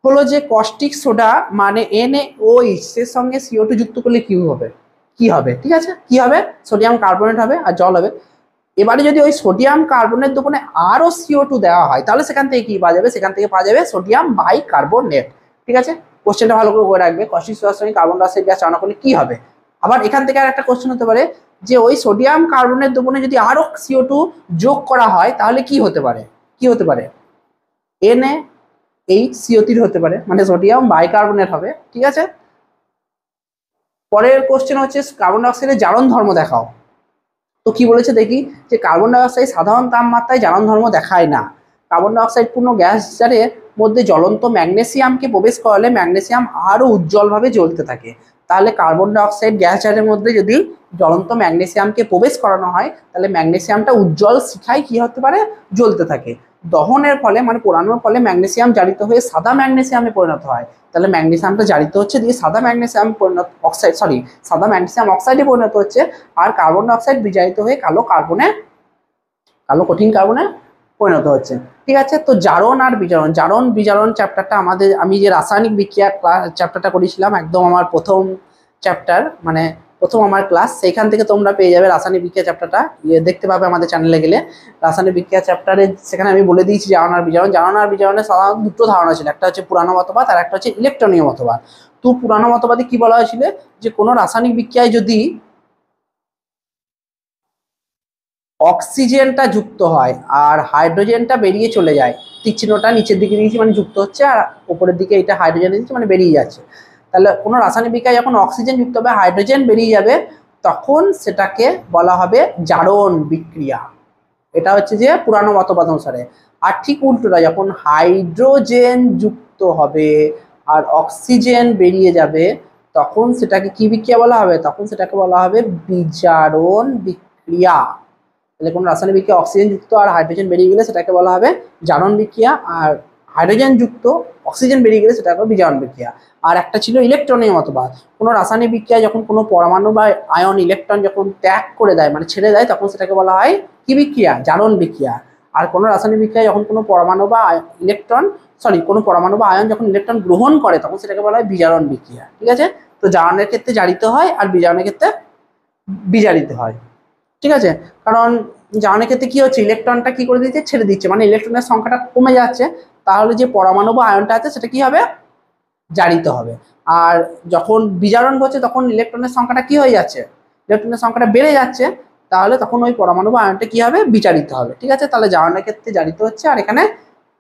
হলো যে কস্টিক সোডা মানে NaOH এর সঙ্গে CO2 যুক্ত করলে কি হবে? কি হবে, ঠিক আছে? কি হবে? সোডিয়াম কার্বনেট হবে আর জল হবে। এবারে যদি ওই সোডিয়াম কার্বনের দোকানে আরো CO2 দেওয়া হয় তাহলে সেখান থেকে কি পাওয়া যাবে? সেখান থেকে পাওয়া যাবে সোডিয়াম বাইকার্বনেট, ঠিক আছে? কোশ্চেনটা ভালো করে রাখবে, কস্টিক সোডার সঙ্গে কার্বন ডাইঅক্সাইড গ্যাস চালনা করলে কি হবে। আবার এখান থেকে আর একটা কোশ্চেন হতে পারে যে ওই সোডিয়াম কার্বনের দোকানে যদি আরো CO2 যোগ করা হয় তাহলে কি হতে পারে? কি হতে পারে? NaHCO3 হতে পারে মানে সোডিয়াম বাইকার্বনেট হবে, ঠিক আছে? পরের কোশ্চেন হচ্ছে কার্বন ডাইঅক্সাইডের জারণ ধর্ম দেখাও। তো কি বলেছে দেখি, যে কার্বন ডাইঅক্সাইড সাধারণ তাপমাত্রায় জারণ ধর্ম দেখায় না। কার্বন ডাইঅক্সাইড পূর্ণ গ্যাস জারের মধ্যে জ্বলন্ত ম্যাগনেসিয়ামকে প্রবেশ করালে ম্যাগনেসিয়াম আরো উজ্জ্বলভাবে জ্বলতে থাকে। তাহলে কার্বন ডাইঅক্সাইড গ্যাস জারের মধ্যে যদি জ্বলন্ত ম্যাগনেসিয়ামকে প্রবেশ করানো হয় তাহলে ম্যাগনেসিয়ামটা উজ্জ্বল শিখায় কি হতে পারে? জ্বলতে থাকে। দহনের ফলে মানে পোড়ানোর ফলে ম্যাগনেসিয়াম জারিত হয়ে সাদা ম্যাগনেসিয়ামে পরিণত হয়। তাহলে ম্যাগনেসিয়ামটা জারিত হচ্ছে দিয়ে সাদা ম্যাগনেসিয়াম সাদা ম্যাগনেসিয়াম অক্সাইডে পরিণত হচ্ছে, আর কার্বন ডাইঅক্সাইড বিজারিত হয়ে কালো কঠিন কার্বনে পরিণত হচ্ছে, ঠিক আছে? তো জারণ আর বিজারণ, জারণ বিজারণ চ্যাপ্টারটা আমি যে রাসায়নিক বিক্রিয়া চ্যাপ্টারটা করেছিলাম একদম আমার প্রথম চ্যাপ্টার মানে প্রথম আমার ক্লাস, সেইখান থেকে তোমরা পেয়ে যাবে রাসায়নিক বিক্রিয়া চ্যাপ্টারটা, দেখতে পাবে আমাদের চ্যানেলে গেলে। রাসায়নিক বিক্রিয়া চ্যাপ্টারে সেখানে আমি বলে দিয়েছি জারণ আর বিজারণ। জারণ আর বিজারণের সাধারণত দুটো ধারণা ছিল, একটা হচ্ছে পুরানো মতবাদ আর একটা হচ্ছে ইলেকট্রনীয় মতবাদ। তো পুরানো মতবাদে কি বলা হয়েছিল যে কোনো রাসায়নিক বিক্রিয়ায় যদি অক্সিজেনটা যুক্ত হয় আর হাইড্রোজেনটা বেরিয়ে চলে যায়, তীর চিহ্নটা নিচের দিকে দিয়েছি মানে যুক্ত হচ্ছে আর উপরের দিকে এটা হাইড্রোজেন দিয়েছি মানে বেরিয়ে যাচ্ছে। তাহলে কোনো রাসায়নিক বিক্রিয়ায় যখন অক্সিজেন যুক্ত হবে হাইড্রোজেন বেরিয়ে যাবে তখন সেটাকে বলা হবে জারণ বিক্রিয়া। এটা হচ্ছে যে পুরানো মতবাদ অনুসারে। আর ঠিক উল্টোটা, যখন হাইড্রোজেন যুক্ত হবে আর অক্সিজেন বেরিয়ে যাবে তখন সেটাকে কি বিক্রিয়া বলা হবে? তখন সেটাকে বলা হবে বিজারণ বিক্রিয়া। তাহলে কোনো রাসায়নিক বিক্রিয়া অক্সিজেন যুক্ত আর হাইড্রোজেন বেরিয়ে গেলে সেটাকে বলা হবে জারণ বিক্রিয়া, আর হাইড্রোজেন যুক্ত অক্সিজেন বেরিয়ে গেলে সেটাকে বিজারণ বিক্রিয়া। আর একটা ছিল ইলেকট্রনীয় মতবাদ, কোনো রাসায়নিক বিক্রিয়ায় যখন কোনো পরমাণু বা আয়ন ইলেকট্রন যখন ত্যাগ করে দেয় মানে ছেড়ে দেয় তখন সেটাকে বলা হয় কি বিক্রিয়া? জারণ বিক্রিয়া। আর কোনো রাসায়নিক বিক্রিয়ায় যখন কোনো পরমাণু বা আয়ন যখন ইলেকট্রন গ্রহণ করে তখন সেটাকে বলা হয় বিজারণ বিক্রিয়া, ঠিক আছে? তো জারণের ক্ষেত্রে জারিত হয় আর বিজারণের ক্ষেত্রে বিজারিত হয়, ঠিক আছে? কারণ জারণের ক্ষেত্রে কি হচ্ছে, ইলেকট্রনটা কি করে দিচ্ছে? ছেড়ে দিচ্ছে, মানে ইলেকট্রনের সংখ্যাটা কমে যাচ্ছে, তাহলে যে পরমাণু বা আয়নটা আছে সেটা কি হবে? জারিত হবে। আর যখন বিজারণ ঘটছে তখন ইলেকট্রনের সংখ্যাটা কি হয়ে যাচ্ছে? ইলেকট্রনের সংখ্যাটা বেড়ে যাচ্ছে, তাহলে তখন ওই পরমাণু বা আয়নটা কি হবে? বিজারিত হবে, ঠিক আছে? তাহলে জারণের ক্ষেত্রে জারিত হচ্ছে আর এখানে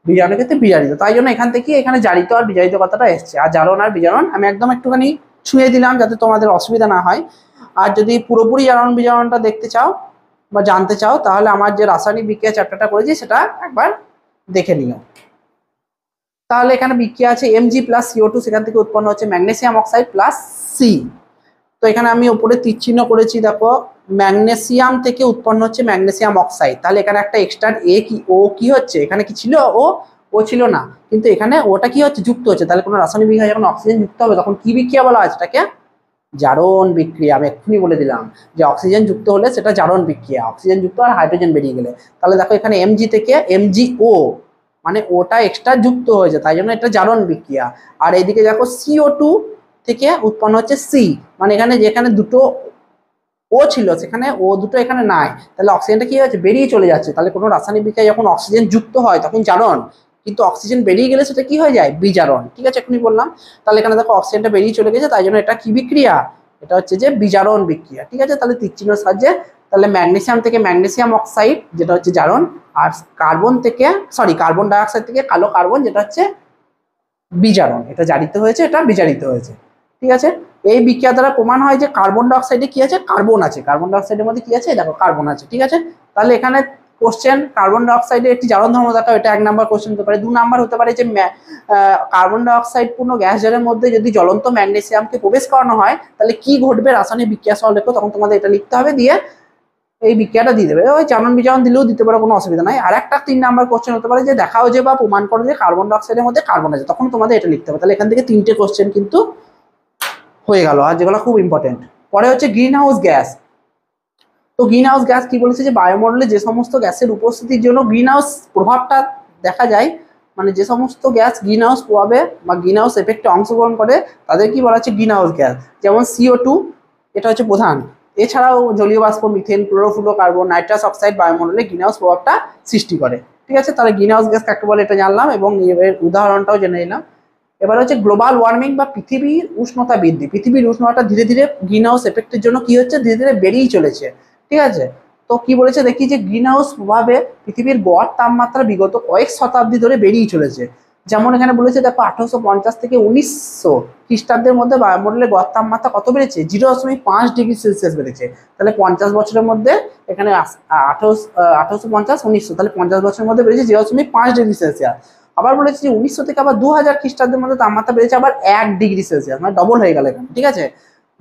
বিজারণের ক্ষেত্রে বিজারিত, তাই জন্য এখান থেকে এখানে জারিত আর বিজারিত কথাটা এসছে। আর জারণ আর বিজারণ আমি একদম একটুখানি ছুঁয়ে দিলাম যাতে তোমাদের অসুবিধা না হয়। আর যদি পুরোপুরি জারণ বিজারণটা দেখতে চাও বা জানতে চাও তাহলে আমার যে রাসায়নিক বিক্রিয়া চ্যাপ্টারটা করেছি সেটা একবার দেখে নিও। তাহলে এখানে বিক্রিয়া আছে Mg প্লাস CO2, সেখান থেকে উৎপন্ন হচ্ছে ম্যাগনেসিয়াম অক্সাইড প্লাস সি। তো এখানে আমি উপরে তীর চিহ্ন করেছি, দেখো ম্যাগনেসিয়াম থেকে উৎপন্ন হচ্ছে ম্যাগনেসিয়াম অক্সাইড। তাহলে এখানে একটা এক্সট্রা ও কি হচ্ছে, এখানে কি ছিল ও ছিল না, কিন্তু এখানে ওটা কি হচ্ছে, যুক্ত হচ্ছে। তাহলে কোনো রাসায়নিক বিক্রিয়া যখন অক্সিজেন যুক্ত হবে তখন কি বিক্রিয়া বলা হয়, সেটাকে জারণ বিক্রিয়া। আমি এক্ষুনি বলে দিলাম যে অক্সিজেন যুক্ত হলে সেটা জারণ বিক্রিয়া, অক্সিজেন যুক্ত আর হাইড্রোজেন বেরিয়ে গেলে। তাহলে দেখো এখানে এমজি থেকে এমজিও, মানে ওটা এক্সট্রা যুক্ত হয়েছে, তাই জন্য এটা জারণ বিক্রিয়া। আর এইদিকে দেখো CO2 থেকে উৎপন্ন হচ্ছে সি, মানে এখানে যেখানে দুটো ও ছিল সেখানে ও দুটো এখানে নাই, তাহলে অক্সিজেনটা কি হচ্ছে, বেরিয়ে চলে যাচ্ছে। তাহলে কোনো রাসায়নিক বিক্রিয়া যখন অক্সিজেন যুক্ত হয় তখন জারণ, কিন্তু অক্সিজেন বেরিয়ে গেলে সেটা কি হয়ে যায়, বিজারণ। ঠিক আছে, এখনই বললাম। তাহলে এখানে দেখো অক্সিজেনটা বেরিয়ে চলে গেছে, তাই জন্য এটা কি বিক্রিয়া, এটা হচ্ছে যে বিজারণ বিক্রিয়া। ঠিক আছে, তাহলে তীর চিহ্নের সাহায্যে তাহলে ম্যাগনেসিয়াম থেকে ম্যাগনেসিয়াম অক্সাইড যেটা হচ্ছে জারণ, আর কার্বন ডাইঅক্সাইড থেকে কালো কার্বন যেটা হচ্ছে বিজারণ, এটা জারিত হয়েছে, এটা বিজারিত হয়েছে। ঠিক আছে, এই বিক্রিয়া দ্বারা প্রমাণ হয় যে কার্বন ডাইঅক্সাইডে কি আছে, কার্বন আছে, কার্বন ডাইঅক্সাইডের মধ্যে কি আছে, দেখো কার্বন আছে। ঠিক আছে, তাহলে এখানে কোশ্চেন কার্বন ডাইঅক্সাইডের একটি জারণ ধর্ম দেখাও, এটা 1 নাম্বার কোশ্চেন হতে পারে। 2 নাম্বার হতে পারে যে কার্বন ডাইঅক্সাইড পূর্ণ গ্যাস জারের মধ্যে যদি জ্বলন্ত ম্যাগনেসিয়ামকে প্রবেশ করানো হয় তাহলে কি ঘটবে, রাসায়নিক বিক্রিয়া সহ লেখো, তখন তোমাদের এটা লিখতে হবে, দিয়ে এই বিক্রিয়াটা দিয়ে দেবে। ওই জারণ বিজারণ দিলেও দিতে পারো, কোনো অসুবিধা নাই। আর একটা 3 নাম্বার কোশ্চেন হতে পারে যে দেখাও যে বা প্রমাণ করো যে কার্বন ডাইঅক্সাইডের মধ্যে কার্বন আছে, তখন তোমাদের এটা লিখতে হবে। তাহলে এখান থেকে 3টে কোশ্চেন কিন্তু হয়ে গেল, আর যেগুলো খুব ইম্পর্টেন্ট। পরে হচ্ছে গ্রিন হাউস গ্যাস। তো গ্রিন হাউস গ্যাস কি বলেছে, যে বায়ুমণ্ডলে যে সমস্ত গ্যাসের উপস্থিতির জন্য গ্রিন হাউস প্রভাবটা দেখা যায়, মানে যে সমস্ত গ্যাস গ্রিন হাউস প্রভাবে বা গ্রিন হাউস এফেক্টে অংশগ্রহণ করে তাদের কি বলা হচ্ছে, গ্রিন হাউস গ্যাস। যেমন CO2, এটা হচ্ছে প্রধান। এছাড়াও জলীয় বাষ্প, মিথেন, ক্লোরোফ্লোরোকার্বন, নাইট্রাস অক্সাইড বায়ুমণ্ডলে গ্রিন হাউস প্রভাবটা সৃষ্টি করে। ঠিক আছে, তাহলে গ্রিন হাউস গ্যাস কাকে বলে এটা জানলাম, এবং এর উদাহরণটাও জেনে নিলাম। এবার হচ্ছে গ্লোবাল ওয়ার্মিং বা পৃথিবীর উষ্ণতা বৃদ্ধি। পৃথিবীর উষ্ণতা ধীরে ধীরে গ্রিন হাউস এফেক্টের জন্য কি হচ্ছে, ধীরে ধীরে বেড়েই চলেছে। ঠিক আছে, তো কি বলেছে দেখি, যে গ্রিন হাউস প্রভাবে পৃথিবীর গড় তাপমাত্রা বিগত কয়েক শতাব্দী ধরে বেড়েই চলেছে। যেমন এখানে বলেছে দেখো 1850 থেকে 1900 খ্রিস্টাব্দের মধ্যে বায়ুমণ্ডলের গড় তাপমাত্রা কত বেড়েছে, 0.5 ডিগ্রি সেলসিয়াস বেড়েছে। তাহলে 50 বছরের মধ্যে এখানে 1850 1900, তাহলে 50 বছরের মধ্যে বেড়েছে 0.5 ডিগ্রি সেলসিয়াস। আবার বলেছে যে 1900 থেকে আবার 2000 খ্রিস্টাব্দের মধ্যে তাপমাত্রা বেড়েছে আবার 1 ডিগ্রি সেলসিয়াস, মানে ডবল হয়ে গেল এখানে। ঠিক আছে,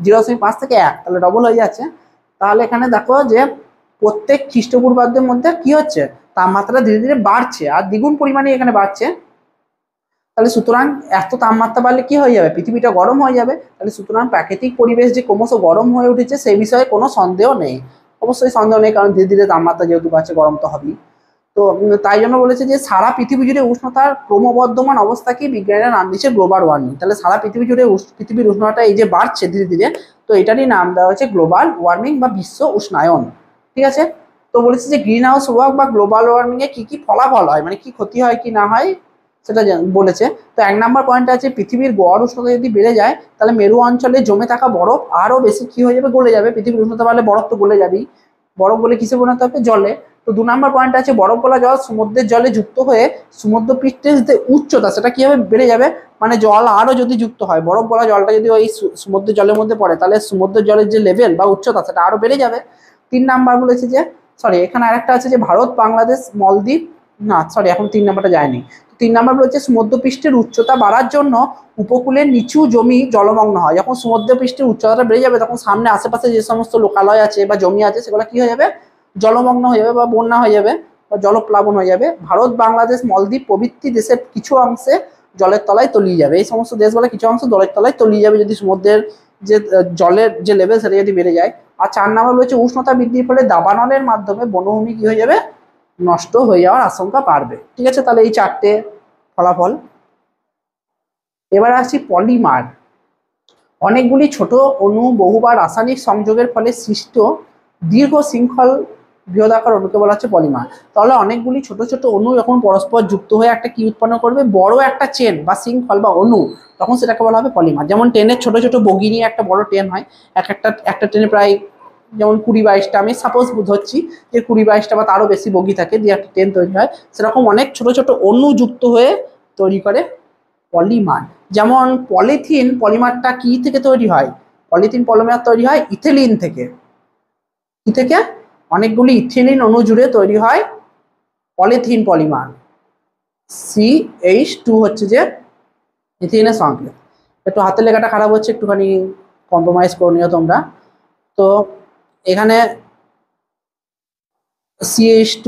0.5 থেকে 1, তাহলে ডবল হয়ে যাচ্ছে। তাহলে এখানে দেখো যে প্রত্যেক খ্রিস্টপূর্বাব্দের মধ্যে কি হচ্ছে, তাপমাত্রা ধীরে ধীরে বাড়ছে, আর দ্বিগুণ পরিমাণে এখানে বাড়ছে। তাহলে সুতরাং এত তাপমাত্রা বাড়লে কি হয়ে যাবে, পৃথিবীটা গরম হয়ে যাবে। তাহলে সুতরাং প্রাকৃতিক পরিবেশ যে ক্রমশ গরম হয়ে উঠেছে সেই বিষয়ে কোনো সন্দেহ নেই, অবশ্যই সন্দেহ নেই, কারণ ধীরে ধীরে তাপমাত্রা যেহেতু বাড়ছে গরম তো হবেই। তো তাই জন্য বলেছে যে সারা পৃথিবী জুড়ে উষ্ণতার ক্রমবর্ধমান অবস্থাকে বিজ্ঞানীরা নাম দিচ্ছে গ্লোবাল ওয়ার্মিং। তাহলে সারা পৃথিবী জুড়ে পৃথিবীর উষ্ণতা এই যে বাড়ছে ধীরে ধীরে, তো এটারই নাম দেওয়া হচ্ছে গ্লোবাল ওয়ার্মিং বা বিশ্ব উষ্ণায়ন। ঠিক আছে, তো বলেছে যে গ্রিন হাউস প্রভাব বা গ্লোবাল ওয়ার্মিং এ কি কি ফলাফল হয়, মানে কি ক্ষতি হয় কি না হয় সেটা বলেছে। তো 1 নাম্বার পয়েন্ট আছে, পৃথিবীর গড় উষ্ণতা যদি বেড়ে যায় তাহলে মেরু অঞ্চলে জমে থাকা বরফ আরো বেশি কি হয়ে যাবে, গলে যাবে। পৃথিবীর উষ্ণতা বাড়লে বরফ তো গলে যাবেই, বরফ গলে কিসে পরিণত হবে, জলে। তো 2 নাম্বার পয়েন্ট আছে, বরফ গলা জল সমুদ্রের জলে যুক্ত হয়ে সমুদ্র পৃষ্ঠের যে উচ্চতা সেটা কি হবে, বেড়ে যাবে। মানে জল আরো যদি যুক্ত হয়, বরফ গলা জলটা যদি ওই সমুদ্রের জলের মধ্যে পড়ে তাহলে সমুদ্রের জলের যে লেভেল বা উচ্চতা সেটা আরো বেড়ে যাবে। 3 নাম্বার বলেছে যে এখানে আরেকটা আছে যে ভারত, বাংলাদেশ, মলদ্বীপ, না এখন 3 নাম্বারটা যায়নি। 3 নাম্বার বলেছে সমুদ্রপৃষ্ঠের উচ্চতা বাড়ার জন্য উপকূলের নিচু জমি জলমগ্ন হয়। যখন সমুদ্রপৃষ্ঠের উচ্চতাটা বেড়ে যাবে তখন সামনে আশেপাশে যে সমস্ত লোকালয় আছে বা জমি আছে সেগুলো কি হয়ে যাবে, জলমগ্ন হয়ে যাবে বা বন্যা হয়ে যাবে বা জলপ্লাবন হয়ে যাবে। ভারত, বাংলাদেশ, মলদ্বীপ প্রভৃতি দেশের কিছু অংশে জলের তলায় তলিয়ে যাবে। এই সমস্ত দেশগুলো কিছু অংশ জলের তলায় তলিয়ে যাবে যদি সমুদ্রের যে জলের যে লেভেল সেটা যদি বেড়ে যায়। আর 4 নাম্বার রয়েছে উষ্ণতা বৃদ্ধির ফলে দাবানলের মাধ্যমে বনভূমি কি হয়ে যাবে, নষ্ট হয়ে যাওয়ার আশঙ্কা বাড়বে। ঠিক আছে, তাহলে এই 4টে ফলাফল। এবার আসছি পলিমার। অনেকগুলি ছোট অণু বহুবার রাসায়নিক সংযোগের ফলে সৃষ্ট দীর্ঘ শৃঙ্খল বৃহদাকার অণুকে বলা হচ্ছে পলিমার। তাহলে অনেকগুলি ছোট ছোট অণু যখন পরস্পর যুক্ত হয়ে একটা কি উৎপন্ন করবে, বড় একটা চেন বা শৃঙ্খল বা অণু, তখন সেটাকে বলা হবে পলিমার। যেমন ট্রেনের ছোট ছোট বগি নিয়ে একটা বড় ট্রেন হয়, একটা ট্রেনে প্রায় যেমন 20-22টা, আমি সাপোজ ধরছি যে 20-22টা বা তারও বেশি বগি থাকে, দিয়ে একটা ট্রেন তৈরি হয়। সেরকম অনেক ছোট ছোট অণু যুক্ত হয়ে তৈরি করে পলিমার। যেমন পলিথিন পলিমারটা কি থেকে তৈরি হয়, পলিথিন পলিমার তৈরি হয় ইথিলিন থেকে। কি থেকে, অনেকগুলি ইথিলিন অণু জুড়ে তৈরি হয় পলিথিন পলিমার। CH2 হচ্ছে যে ইথিলিনের সংকেত। একটু হাতের লেখাটা খারাপ হচ্ছে, একটুখানি কম্প্রোমাইজ করে নিও তোমরা। তো এখানে CH2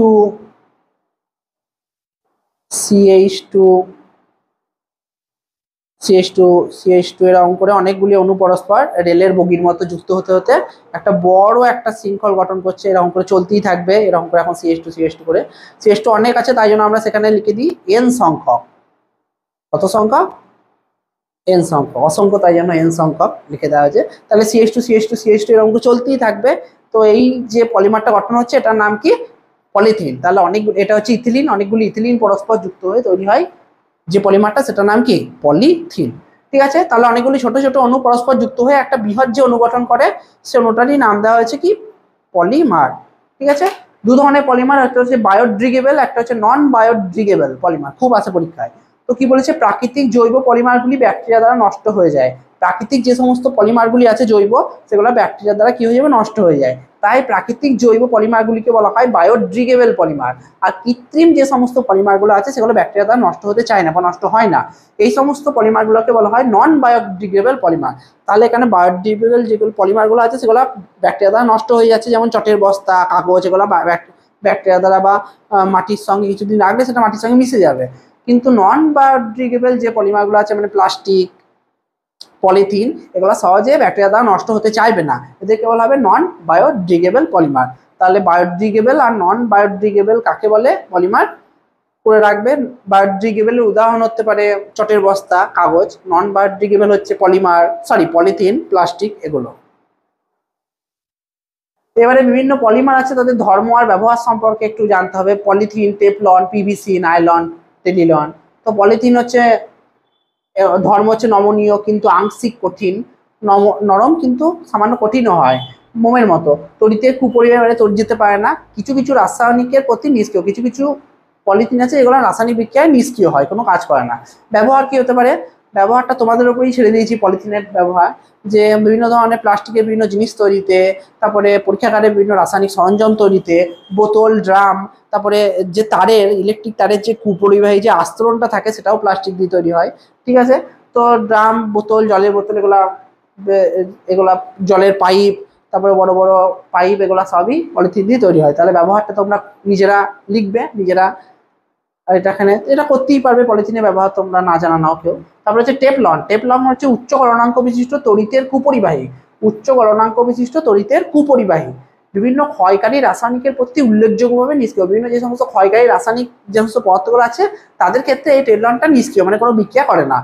এরকম করে অনেকগুলি অণু পরস্পর রেলের বগির মতো যুক্ত হতে হতে একটা বড় একটা শৃঙ্খল গঠন করছে, এরকম করে চলতেই থাকবে এরকম করে। এখন CH2 করে CH2 অনেক আছে, তাই জন্য আমরা সেখানে লিখে দিই n সংখ্যক। কত সংখ্যক? n সংখ্যক, অসংখ্য তাই জন্য n সংখ্যক লিখে দেওয়া হয়েছে। তাহলে CH2 এরকম করে চলতেই থাকবে। তো এই যে পলিমারটা গঠন হচ্ছে এটার নাম কি? পলিথিন। তাহলে এটা হচ্ছে ইথিলিন, অনেকগুলি ইথিলিন পরস্পর যুক্ত হয়ে তৈরি হয় যে পলিমারটা, সেটার নাম কি? পলিথিন। ঠিক আছে, তাহলে অনেকগুলি ছোট ছোট অণু পরস্পর যুক্ত হয়ে একটা বৃহৎ যে অণু গঠন করে সে অণুটারই নাম দেওয়া হয়েছে কি? পলিমার। ঠিক আছে, দু ধরনের পলিমার, একটা হচ্ছে বায়োডিগ্রেডেবল, একটা হচ্ছে নন বায়োডিগ্রেডেবল পলিমার, খুব আছে পরীক্ষায়। তো কি বলেছে? প্রাকৃতিক জৈব পলিমারগুলি ব্যাকটেরিয়া দ্বারা নষ্ট হয়ে যায়। প্রাকৃতিক যে সমস্ত পলিমারগুলি আছে জৈব, সেগুলো ব্যাকটেরিয়া দ্বারা কি হয়ে যাবে? নষ্ট হয়ে যায়। তাই প্রাকৃতিক জৈব পলিমারগুলিকে বলা হয় বায়োডিগ্রেডেবল পলিমার। আর কৃত্রিম যে সমস্ত পলিমারগুলো আছে সেগুলো ব্যাকটেরিয়া দ্বারা নষ্ট হতে চায় না বা নষ্ট হয় না, এই সমস্ত পলিমারগুলোকে বলা হয় নন বায়োডিগ্রেডেবল পলিমার। তাহলে এখানে বায়োডিগ্রেডেবল যেগুলো পলিমারগুলো আছে সেগুলো ব্যাকটেরিয়া দ্বারা নষ্ট হয়ে যাচ্ছে, যেমন চটের বস্তা, কাগজ, এগুলো ব্যাকটেরিয়া দ্বারা বা মাটির সঙ্গে কিছুদিন রাখলে সেটা মাটির সঙ্গে মিশে যাবে। কিন্তু নন বায়োডিগ্রেডেবল যে পলিমারগুলো আছে, মানে প্লাস্টিক, পলিথিন, এগুলো সহজে ব্যাকটেরিয়া দ্বারা নষ্ট হতে চাইবে না, এদেরকে বলা হবে নন বায়োডিগ্রেডেবল পলিমার। তাহলে বায়োডিগ্রেডেবল আর নন বায়োডিগ্রেডেবল কাকে বলে? পলিমার করে রাখবেন। বায়োডিগ্রেডেবলের উদাহরণ হতে পারে চটের বস্তা, কাগজ। নন বায়োডিগ্রেডেবল হচ্ছে পলিথিন, প্লাস্টিক, এগুলো। এবারে বিভিন্ন পলিমার আছে, তাদের ধর্ম আর ব্যবহার সম্পর্কে একটু জানতে হবে। Polythene, Teflon, PVC, nylon, terylene. তো পলিথিন হচ্ছে ধর্ম হচ্ছে নমনীয় কিন্তু আংশিক কঠিন, নরম কিন্তু সামান্য কঠিনও হয়, মোমের মতো। তড়িতে কুপরিবারে তড়ি যেতে পারে না, কিছু কিছু রাসায়নিকের প্রতি নিষ্ক্রিয়। কিছু কিছু পলিথিন আছে এগুলো রাসায়নিক বিক্রিয়ায় নিষ্ক্রিয় হয়, কোনো কাজ করে না। ব্যবহার কি হতে পারে? ব্যবহারটা তোমাদের উপরেই ছেড়ে দিয়েছি, পলিথিনের ব্যবহার। যে বিভিন্ন ধরনের প্লাস্টিকের বিভিন্ন জিনিস তৈরিতে, তারপরে পরীক্ষাগারে বিভিন্ন রাসায়নিক সরঞ্জাম তৈরিতে, বোতল, ড্রাম, তারপরে যে তারের, ইলেকট্রিক তারের যে কুপরিবাহী যে আস্তরণটা থাকে সেটাও প্লাস্টিক দিয়ে তৈরি হয়। ঠিক আছে, তো ড্রাম, বোতল, জলের বোতল, এগুলা জলের পাইপ, তারপরে বড় বড় পাইপ, এগুলা সবই পলিথিন দিয়ে তৈরি হয়। তাহলে ব্যবহারটা তোমরা নিজেরা লিখবে, নিজেরা। আর এটা করতেই পারবে, পলিথিনের ব্যবহার তোমরা না জানা নাও কেউ। তারপরে হচ্ছে টেফলন হচ্ছে উচ্চ গলনাঙ্ক বিশিষ্ট তড়িতের কুপরিবাহী। উচ্চ গলনাঙ্ক বিশিষ্ট তড়িতের কুপরিবাহী, বিভিন্ন ক্ষয়কারী রাসায়নিকের প্রতি উল্লেখযোগ্যভাবে নিষ্ক্রিয়। বিভিন্ন যে সমস্ত ক্ষয়কারী রাসায়নিক যে সমস্ত পদার্থগুলো আছে তাদের ক্ষেত্রে এই টেফলনটা নিষ্ক্রিয়, মানে কোনো বিক্রিয়া করে না।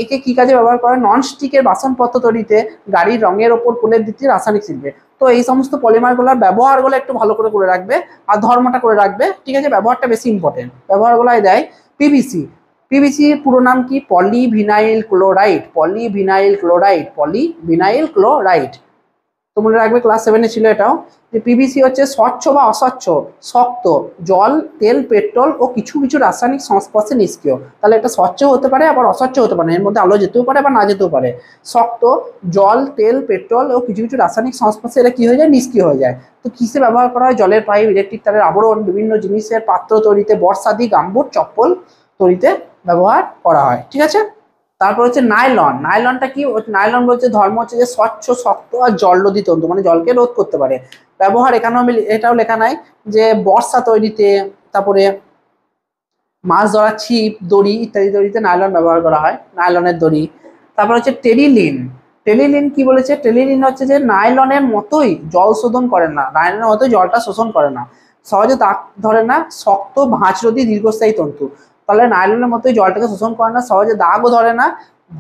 একে কি কাজে ব্যবহার করে? নন স্টিকের বাসনপত্র তৈরিতে, গাড়ির রঙের ওপর ফুলের দিতে, রাসায়নিক শিল্পে। তো এই সমস্ত পলিমারগুলোর ব্যবহারগুলো একটু ভালো করে রাখবে আর ধর্মটা করে রাখবে। ঠিক আছে, ব্যবহারটা বেশি ইম্পর্টেন্ট। ব্যবহারগুলোই দেয় পিভিসি। পিভিসি পুরো নাম কি? Polyvinyl chloride. পলিভিনাইল ক্লোরাইড তো মনে রাখবে, ক্লাস 7-এ ছিল এটাও। যে পিভিসি হচ্ছে স্বচ্ছ বা অস্বচ্ছ, শক্ত, জল, তেল, পেট্রোল ও কিছু কিছু রাসায়নিক সংস্পর্শে নিষ্ক্রিয়। তাহলে এটা স্বচ্ছ হতে পারে আবার অস্বচ্ছ হতে পারে, এর মধ্যে আলো যেতেও পারে বা না যেতেও পারে। শক্ত, জল, তেল, পেট্রোল ও কিছু কিছু রাসায়নিক সংস্পর্শে এটা কি হয়ে যায়? নিষ্ক্রিয় হয়ে যায়। তো কিসে ব্যবহার করা হয়? জলের পাইপ, ইলেকট্রিক তারের আবরণ, বিভিন্ন জিনিসের পাত্র তৈরিতে, বর্ষাদি, গাম্বুট, চপ্পল তৈরিতে ব্যবহার করা হয়। ঠিক আছে, তারপর হচ্ছে নাইলনটা কি? নাইলন বলছে ধর্ম হচ্ছে যে স্বচ্ছ, শক্ত আর জলরোধী তন্তু, মানে জলকে রোধ করতে পারে। ব্যবহার এখানেও এটাও লেখা নাই যে বর্ষা তৈরিতে, তারপরে মাছ ধরার ছিপ, দড়ি ইত্যাদি তৈরিতে নাইলন ব্যবহার করা হয়, নাইলনের দড়ি। তারপর হচ্ছে টেলিলিন কি বলেছে? টেলিলিন হচ্ছে যে নাইলনের মতোই জল শোধন করে না, নাইলনের মতোই জলটা শোষণ করে না, সহজে দাগ ধরে না, শক্ত, ভাঁজরোধী, দীর্ঘস্থায়ী তন্তু। তাহলে নাইলনের মতোই জলটাকে শোষণ করে না, সহজে দাগও ধরে না,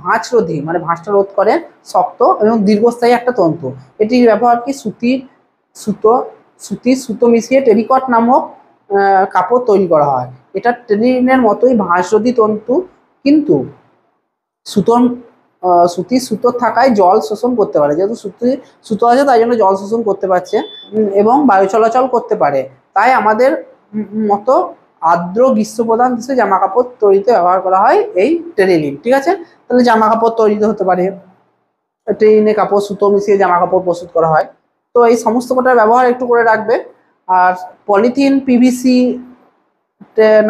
ভাঁজরোধী মানে ভাঁজটা রোধ করে, শক্ত এবং দীর্ঘস্থায়ী একটা তন্তু। এটির ব্যবহার কি? সুতো মিশিয়ে টেরিকট নামক কাপড় তৈরি করা হয়। এটা টেলিলিনের মতোই ভাঁজরোধী তন্তু, কিন্তু সুতোর থাকায় জল শোষণ করতে পারে। যেহেতু সুতো আছে তাই জন্য জল শোষণ করতে পারছে এবং বায়ু চলাচল করতে পারে। তাই আমাদের মতো আর্দ্র গ্রীষ্মপ্রধান দেশে জামা কাপড় তৈরিতে ব্যবহার করা হয় এই টেলিলিন। ঠিক আছে, তাহলে জামা কাপড় তৈরিতে হতে পারে, টেলিলিনে কাপড়, সুতো মিশিয়ে জামা কাপড় প্রস্তুত করা হয়। তো এই সমস্ত কটার ব্যবহার একটু করে রাখবে। আর পলিথিন, পিভিসি,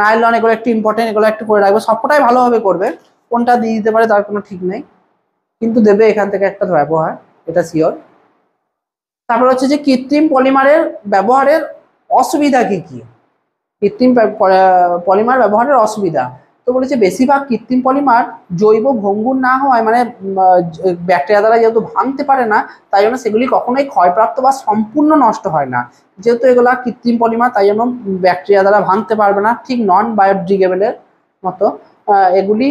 নাইলন, এগুলো একটু ইম্পর্টেন্ট, এগুলো একটু করে রাখবে। সবকটাই ভালোভাবে করবে, কোনটা দিয়ে দিতে পারে তার কোনো ঠিক নেই, কিন্তু দেবে এখান থেকে একটা ব্যবহার, এটা শিওর। তারপর হচ্ছে যে কৃত্রিম পলিমারের ব্যবহারের অসুবিধা কি কি, কৃত্রিম পলিমার ব্যবহারের অসুবিধা। তো বলেছে বেশিরভাগ কৃত্রিম পলিমার জৈব ভঙ্গুর না হওয়ায়, মানে ব্যাকটেরিয়া দ্বারা যেহেতু ভাঙতে পারে না, তাই জন্য সেগুলি কখনোই ক্ষয়প্রাপ্ত বা সম্পূর্ণ নষ্ট হয় না। যেহেতু এগুলা কৃত্রিম পলিমার, তাই জন্য ব্যাকটেরিয়া দ্বারা ভাঙতে পারবে না, ঠিক নন বায়োডিগ্রেডেবলের মতো। এগুলি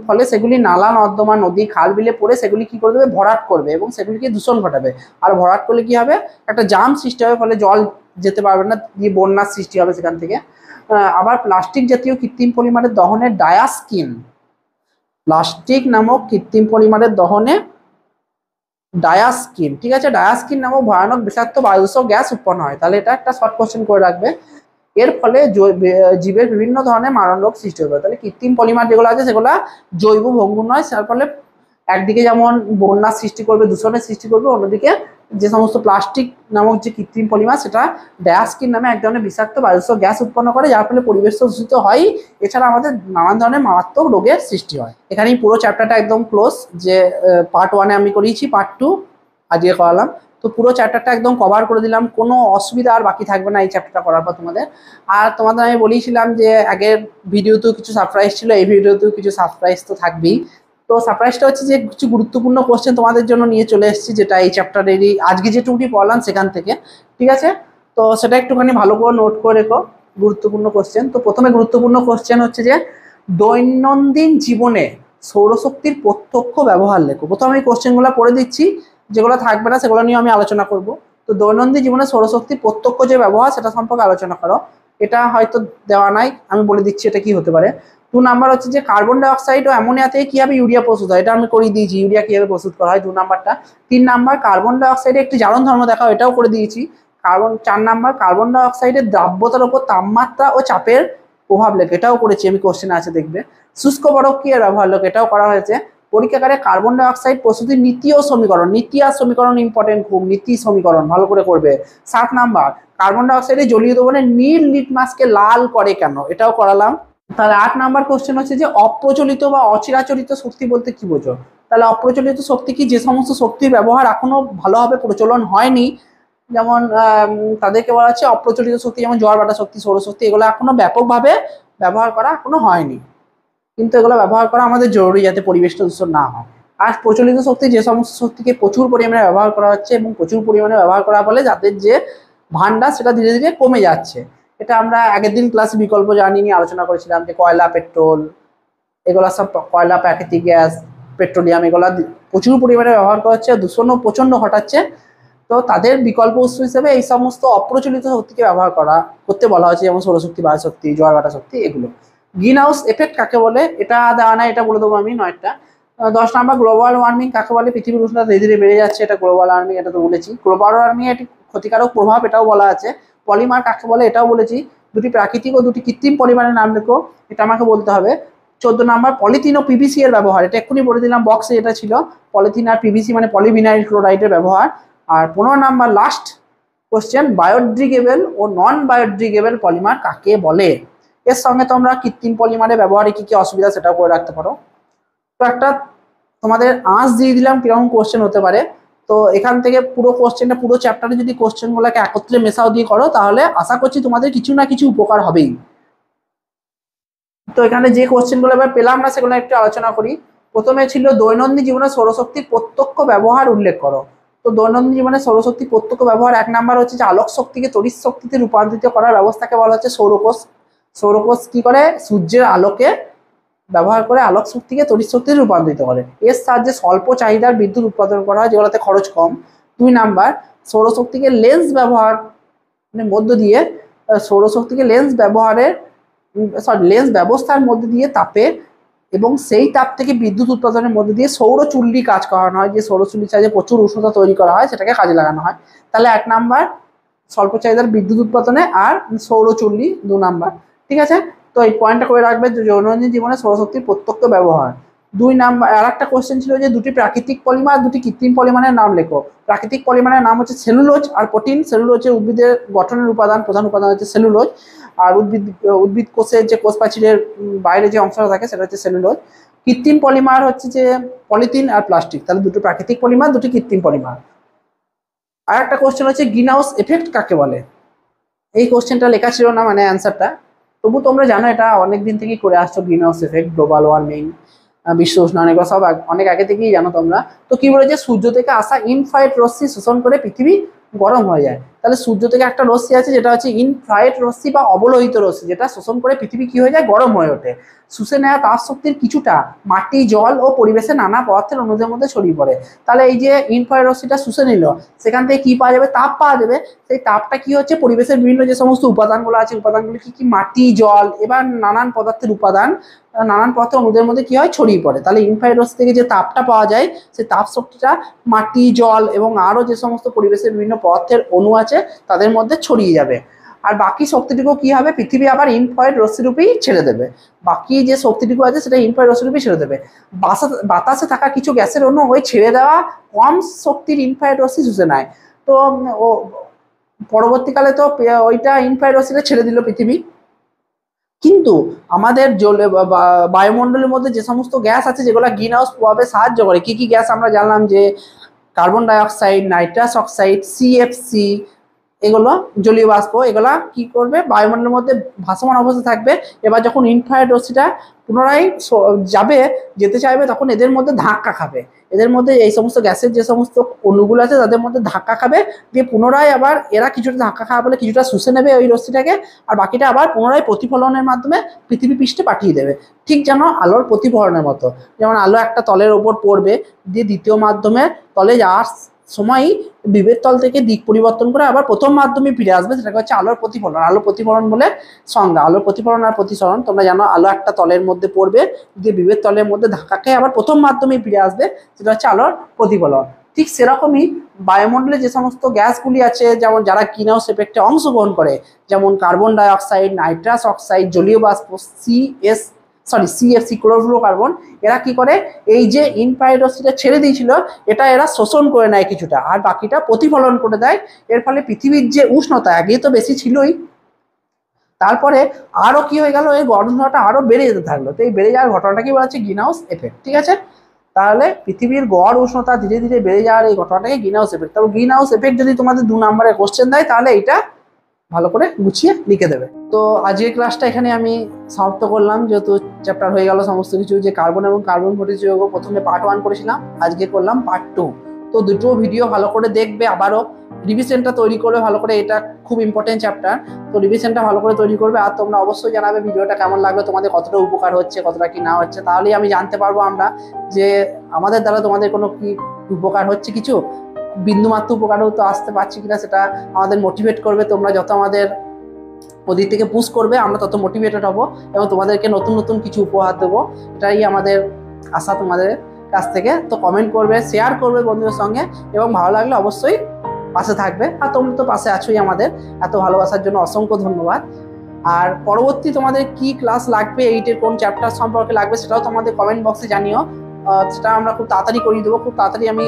ফলে সেগুলি নালা নর্দমা নদী খাল বিলে পড়ে সেগুলি কি করে দেবে, ভরাট করবে এবং সেগুলিকে দূষণ ঘটাবে। আর ভরাট করলে কি হবে, একটা জাম সৃষ্টি হবে, ফলে জল যেতে পারবে না, দিয়ে বন্যার সৃষ্টি হবে সেখান থেকে। আবার প্লাস্টিক জাতীয় কৃত্রিম পলিমারের দহনে ডায়াস্কিন, প্লাস্টিক নামক কৃত্রিম পলিমারের দহনে ডায়াস্কিন, ঠিক আছে, ডায়াস্কিন নামক ভয়ানক বিষাক্ত বায়ুদূষক গ্যাস উৎপন্ন হয়। তাহলে এটা একটা শর্ট কোশ্চেন করে রাখবে। এর ফলে জীবের বিভিন্ন ধরনের মারণ রোগ সৃষ্টি হবে। তাহলে কৃত্রিম পলিমার যেগুলো আছে সেগুলো জৈব ভঙ্গুর নয়, তার ফলে একদিকে যেমন বন্যার সৃষ্টি করবে, দূষণের সৃষ্টি করবে, অন্যদিকে যে সমস্ত প্লাস্টিক নামক যে কৃত্রিম পলিমার সেটা ডায়াস্কিন নামে এক ধরনের বিষাক্ত বায়ুদূষক গ্যাস উৎপন্ন করে, যার ফলে পরিবেশ তো দূষিত হয়, এছাড়া আমাদের নানান ধরনের মারাত্মক রোগের সৃষ্টি হয়। এখানেই পুরো চ্যাপ্টারটা একদম ক্লোজ, যে পার্ট 1 আমি করিয়েছি, পার্ট 2 আজকে করালাম। তো পুরো চ্যাপ্টারটা একদম কভার করে দিলাম, কোনো অসুবিধা আর বাকি থাকবে না এই চ্যাপ্টারটা করার পর তোমাদের। আর তোমাদের আমি বলেছিলাম যে আগের ভিডিওতেও কিছু সারপ্রাইজ ছিল, এই ভিডিওতেও কিছু সারপ্রাইজ তো থাকবেই। তো সারপ্রাইজটা হচ্ছে যে কিছু গুরুত্বপূর্ণ কোশ্চেন তোমাদের জন্য নিয়ে চলে এসেছি, যেটা এই চ্যাপ্টারেরই আজকে যেটুকুনি পড়লাম সেখান থেকে, ঠিক আছে। তো সেটা একটুখানি ভালো করে নোট করে রেখো, গুরুত্বপূর্ণ কোশ্চেন। তো প্রথমে গুরুত্বপূর্ণ কোশ্চেন হচ্ছে যে দৈনন্দিন জীবনে সৌরশক্তির প্রত্যক্ষ ব্যবহার লেখো। প্রথমে এই কোশ্চেনগুলো পড়ে দিচ্ছি, যেগুলো থাকবে না সেগুলো নিয়ে আমি আলোচনা করব। তো দৈনন্দিন জীবনে সৌরশক্তির প্রত্যক্ষ যে ব্যবহার সেটা সম্পর্কে আলোচনা করো। এটা হয়তো দেওয়া নাই, আমি বলে দিচ্ছি এটা কি হতে পারে। 2 নাম্বার হচ্ছে যে কার্বন ডাই অক্সাইড ও অ্যামোনিয়া থেকে কিভাবে ইউরিয়া প্রস্তুত হয়, এটা আমি করে দিয়েছি, ইউরিয়া কিভাবে প্রস্তুত করা হয় 2 নাম্বারটা। 3 নাম্বার কার্বন ডাই অক্সাইডের একটি জারণ ধর্ম দেখাও, এটাও করে দিয়েছি। 4 নাম্বার কার্বন ডাই অক্সাইডের দ্রাব্যতার উপর তাপমাত্রা ও চাপের প্রভাব লেখে, এটাও করেছি আমি, কোশ্চেন আছে দেখবে। শুষ্ক বরফ কি এর ব্যবহার লেখো, এটাও করা হয়েছে। পরীক্ষাগারে কার্বন ডাই অক্সাইড প্রস্তুতির নীতি ও সমীকরণ, নীতি আর সমীকরণ ইম্পর্টেন্ট খুব, নীতি সমীকরণ ভালো করে করবে। 7 নাম্বার কার্বন ডাই অক্সাইডের জলীয় দ্রবণে নীল লিটমাসকে লাল করে কেন, এটাও করালাম। তাহলে 8 নাম্বার কোশ্চেন হচ্ছে যে অপ্রচলিত বা অচিরাচরিত শক্তি বলতে কি বোঝো। তাহলে অপ্রচলিত শক্তি কি, যে সমস্ত শক্তির ব্যবহার এখনো ভালোভাবে প্রচলন হয়নি, যেমন তাদেরকে বলা হচ্ছে অপ্রচলিত শক্তি, যেমন জোয়ার ভাটা শক্তি, সৌরশক্তি, এগুলো এখনো ব্যাপকভাবে ব্যবহার করা এখনো হয়নি, কিন্তু এগুলো ব্যবহার করা আমাদের জরুরি, যাতে পরিবেশটা দূষণ না হয়। আর প্রচলিত শক্তি যে সমস্ত শক্তিকে প্রচুর পরিমাণে ব্যবহার করা হচ্ছে এবং প্রচুর পরিমাণে ব্যবহার করার ফলে যাদের যে ভান্ডার সেটা ধীরে ধীরে কমে যাচ্ছে। এটা আমরা আগের দিন ক্লাসে বিকল্প জ্বালানি নিয়ে আলোচনা করেছিলাম, যে কয়লা, পেট্রোল, এগুলো সব, কয়লা, প্রাকৃতিক গ্যাস, পেট্রোলিয়াম, এগুলো প্রচুর পরিমাণে ব্যবহার করা হচ্ছে, দূষণও প্রচণ্ড ঘটাচ্ছে। তো তাদের বিকল্প উৎস হিসেবে এই সমস্ত অপ্রচলিত শক্তিকে ব্যবহার করতে বলা হয়েছে, যেমন সৌরশক্তি, বায়ুশক্তি, জোয়ার ভাটা শক্তি, এগুলো। গ্রিন হাউস এফেক্ট কাকে বলে, এটা দেওয়া নাই, এটা বলে দেবো আমি 9টা। 10 নাম্বার গ্লোবাল ওয়ার্মিং কাকে বলে, পৃথিবীর উষ্ণতা ধীরে ধীরে বেড়ে যাচ্ছে, এটা গ্লোবাল ওয়ার্মিং, এটা তো বলেছি। গ্লোবাল ওয়ার্মিং এর ক্ষতিকারক প্রভাব, এটাও বলা আছে। পলিমার কাকে বলে, এটাও বলেছি। 2টি প্রাকৃতিক ও 2টি কৃত্রিম পলিমারের নাম লেখো, এটা আমাকে বলতে হবে। 14 নাম্বার পলিথিন ও পিভিসি এর ব্যবহার, এটা এক্ষুনি বলে দিলাম, বক্সে এটা ছিল, পলিথিন আর পিভিসি মানে পলিভিনাইল ক্লোরাইডের ব্যবহার। আর 15 নাম্বার লাস্ট কোশ্চেন, বায়োডিগ্রেডেবল ও নন বায়োডিগ্রেডেবল পলিমার কাকে বলে। এর সঙ্গে তোমরা কৃত্রিম পলিমারের ব্যবহারে কি কি অসুবিধা সেটাও করে রাখতে পারো। তো একটা তোমাদের আঁচ দিয়ে দিলাম কিরকম কোশ্চেন হতে পারে। তো এখান থেকে পুরো কোশ্চেনটা, পুরো চ্যাপ্টারে যদি কোশ্চেনগুলোকে একত্রে মেশাও দিয়ে করো, তাহলে আশা করছি তোমাদের কিছু না কিছু উপকার হবেই। তো এখানে যে কোশ্চেনগুলো এবার পেলাম না সেগুলো একটু আলোচনা করি। প্রথমে ছিল দৈনন্দিন জীবনে সৌরশক্তির প্রত্যক্ষ ব্যবহার উল্লেখ করো। তো দৈনন্দিন জীবনে সৌরশক্তির প্রত্যক্ষ ব্যবহার 1 নাম্বার হচ্ছে যে আলোক শক্তিকে তড়িৎ শক্তিতে রূপান্তরিত করার ব্যবস্থাকে বলা হচ্ছে সৌরকোষ। সৌরকোষ কি করে, সূর্যের আলোকে ব্যবহার করে আলোক শক্তিকে তড়িৎ শক্তিতে রূপান্তরিত করে। এর সাহায্যে স্বল্প চাহিদার বিদ্যুৎ উৎপাদন করা হয়, যেগুলোতে খরচ কম। 2 নাম্বার সৌরশক্তিকে লেন্স ব্যবহার মধ্য দিয়ে, সৌরশক্তিকে লেন্স ব্যবস্থার মধ্যে দিয়ে তাপে এবং সেই তাপ থেকে বিদ্যুৎ উৎপাদনের মধ্যে দিয়ে সৌর চুল্লি কাজ করানো হয়, যে সৌর চুল্লির সাহায্যে প্রচুর উষ্ণতা তৈরি করা হয়, সেটাকে কাজে লাগানো হয়। তাহলে 1 নাম্বার স্বল্প চাহিদার বিদ্যুৎ উৎপাদনে, আর সৌর চুল্লি 2 নাম্বার, ঠিক আছে। তো এই পয়েন্টটা করে রাখবে, যে দৈনন্দিন জীবনে সৌরশক্তির প্রত্যক্ষ ব্যবহার। 2 নাম্বার আর একটা কোশ্চেন ছিল যে 2টি প্রাকৃতিক পলিমার, 2টি কৃত্রিম পলিমারের নাম লেখো। প্রাকৃতিক পলিমারের নাম হচ্ছে সেলুলোজ আর প্রোটিন। সেলুলোজ হচ্ছে উদ্ভিদের গঠনের উপাদান, প্রধান উপাদান হচ্ছে সেলুলোজ। আর উদ্ভিদ কোষের যে কোষ প্রাচীরের বাইরে যে অংশটা থাকে সেটা হচ্ছে সেলুলোজ। কৃত্রিম পলিমার হচ্ছে যে পলিথিন আর প্লাস্টিক, তাহলে দুটো প্রাকৃতিক পলিমার, দুটি কৃত্রিম পলিমার। আর একটা কোশ্চেন হচ্ছে গ্রিন হাউস এফেক্ট কাকে বলে। এই কোশ্চেনটা লেখা ছিল না মানে অ্যান্সারটা, তবু তোমরা জানো এটা অনেক দিন থেকেই করে আসছো, green house effect, global warming, বিশ্ব উষ্ণায়ন, এগুলো সব অনেক আগে থেকেই জানো তোমরা। তো কি বলেছে, সূর্য থেকে আসা ইনফ্রারেড রশ্মি শোষণ করে পৃথিবী গরম হয়ে যায়। তাহলে সূর্য থেকে একটা রশ্মি আছে যেটা হচ্ছে ইনফ্রারেড রশ্মি বা অবলোহিত রশ্মি, যেটা শোষণ করে পৃথিবী কি হয়ে যায়, গরম হয়ে ওঠে। শুষে নেওয়া তাপ শক্তির কিছুটা মাটি, জল ও পরিবেশের নানা পদার্থের অণুদের মধ্যে ছড়িয়ে পড়ে। তাহলে এই যে ইনফ্রারেড রশ্মিটা শুষে নিল, সেখান থেকে কি পাওয়া যাবে, তাপ পাওয়া যাবে। সেই তাপটা কি হচ্ছে, পরিবেশের বিভিন্ন যে সমস্ত উপাদানগুলো আছে, উপাদানগুলো কি কি, মাটি, জল, এবার নানান পদার্থের উপাদান, নানান পদার্থের অণুদের মধ্যে কি হয়, ছড়িয়ে পড়ে। তাহলে ইনফ্রারেড রশ্মি থেকে যে তাপটা পাওয়া যায়, সেই তাপ শক্তিটা মাটি, জল এবং আরো যে সমস্ত পরিবেশের বিভিন্ন পদার্থের অণু আছে তাদের মধ্যে ছড়িয়ে যাবে। আর বাকি শক্তিটুকু কি হবে, পৃথিবী আবার ইনফ্রারেড রশ্মিরূপেই ছেড়ে দেবে। বাকি যে শক্তিটুকু আছে সেটা ইনফ্রারেড রশ্মিরূপেই ছেড়ে দেবে। বাতাসে থাকা কিছু গ্যাসের অণু ওই ছেড়ে দেওয়া কম শক্তির ইনফ্রারেড রশ্মি শুষে নেয়। তো ও পরবর্তীকালে তো ওইটা ইনফ্রারেড রশ্মিটা ছেড়ে দিল পৃথিবী। কিন্তু আমাদের বায়ুমণ্ডলের মধ্যে যে সমস্ত গ্যাস আছে যেগুলো গ্রিন হাউস প্রভাবে সাহায্য করে, কি কি গ্যাস আমরা জানলাম, যে carbon dioxide, nitrous oxide, CFC, এগুলো জলীয় বাষ্প, এগুলা কি করবে, বায়ুমণ্ডলের মধ্যে ভাসমান অবস্থায় থাকবে। এবার যখন ইনফ্রারেড রশ্মিটা পুনরায় যেতে চাইবে, তখন এদের মধ্যে ধাক্কা খাবে। এদের মধ্যে এই সমস্ত গ্যাসের যে সমস্ত অণুগুলো আছে তাদের মধ্যে ধাক্কা খাবে, দিয়ে পুনরায় আবার এরা কিছুটা ধাক্কা খাওয়া বলে কিছুটা শুষে নেবে ওই রশ্মিটাকে, আর বাকিটা আবার পুনরায় প্রতিফলনের মাধ্যমে পৃথিবী পৃষ্ঠে পাঠিয়ে দেবে। ঠিক যেন আলোর প্রতিফলনের মতো, যেমন আলো একটা তলের ওপর পড়বে, দিয়ে দ্বিতীয় মাধ্যমের তলে যাওয়ার সময়ই বিভেদ তল থেকে দিক পরিবর্তন করে আবার প্রথম মাধ্যমে ফিরে আসবে, সেটাকে হচ্ছে আলোর প্রতিফলন। আলোর প্রতিফলন বলে সংজ্ঞা। আলোর প্রতিফলন আর প্রতিসরণ, তোমরা জানো, আলো একটা তলের মধ্যে পড়বে, দিয়ে বিভেদ তলের মধ্যে ধাক্কা খেয়ে আবার প্রথম মাধ্যমে ফিরে আসবে, সেটা হচ্ছে আলোর প্রতিফলন। ঠিক সেরকমই বায়ুমণ্ডলে যে সমস্ত গ্যাসগুলি আছে, যেমন যারা গ্রিন হাউস এফেক্টে অংশগ্রহণ করে, যেমন কার্বন ডাইঅক্সাইড, নাইট্রাস অক্সাইড, জলীয় বাষ্প, সিএফসি, ক্লোরোফ্লোরোকার্বন, এরা কি করে, এই যে ইনফ্রারেড রশ্মিটা ছেড়ে দিয়েছিল এটা এরা শোষণ করে নেয় কিছুটা, আর বাকিটা প্রতিফলন করে দেয়। এর ফলে পৃথিবীর যে উষ্ণতা আগে তো বেশি ছিলই, তারপরে আরো কি হয়ে গেল, এই গরমটা আরো বেড়ে যেতে থাকলো। তো এই বেড়ে যাওয়ার ঘটনাটাকে বলা হচ্ছে গ্রিন হাউস এফেক্ট। ঠিক আছে, তাহলে পৃথিবীর গড় উষ্ণতা ধীরে ধীরে বেড়ে যাওয়ার এই ঘটনাটাকে গ্রিন হাউস এফেক্ট। তবে গ্রিন হাউস এফেক্ট যদি তোমাদের 2 নম্বরে কোশ্চেন দেয়, তাহলে এটা ভালো করে গুছিয়ে লিখে দেবে। তো আজকের ক্লাসটা এখানে আমি সমাপ্ত করলাম, যেহেতু চ্যাপ্টার হয়ে গেল সমস্ত কিছু। যে কার্বন এবং কার্বন ঘটিত যৌগ প্রথমে পার্ট 1 করেছিলাম, আজকে করলাম পার্ট 2। তো দুটো ভিডিও ভালো করে দেখবে, আবারও রিভিশনটা তৈরি করবে ভালো করে, এটা খুব ইম্পর্টেন্ট চ্যাপ্টার। তো রিভিশনটা ভালো করে তৈরি করবে, আর তোমরা অবশ্যই জানাবে ভিডিওটা কেমন লাগলো, তোমাদের কতটা উপকার হচ্ছে, কতটা কি না হচ্ছে। তাহলেই আমি জানতে পারবো আমরা যে আমাদের দ্বারা তোমাদের কোনো কি উপকার হচ্ছে, কিছু বিন্দুমাত্র উপকারও তো আসতে পারছি কিনা, সেটা আমাদের মোটিভেট করবে। তোমরা যত আমাদের ওদিক থেকে পুশ করবে, আমরা তত মোটিভেটেড হব এবং তোমাদেরকে নতুন নতুন কিছু উপহার দেবো, এটাই আমাদের আশা তোমাদের কাছ থেকে। তো কমেন্ট করবে, শেয়ার করবে বন্ধুদের সঙ্গে, এবং ভালো লাগলে অবশ্যই পাশে থাকবে। আর তোমরা তো পাশে আছোই, আমাদের এত ভালোবাসার জন্য অসংখ্য ধন্যবাদ। আর পরবর্তী তোমাদের কি ক্লাস লাগবে, এইটের কোন চ্যাপ্টার সম্পর্কে লাগবে, সেটাও তোমাদের কমেন্ট বক্সে জানিও। সেটা আমরা খুব তাড়াতাড়ি করিয়ে দেবো, খুব তাড়াতাড়ি আমি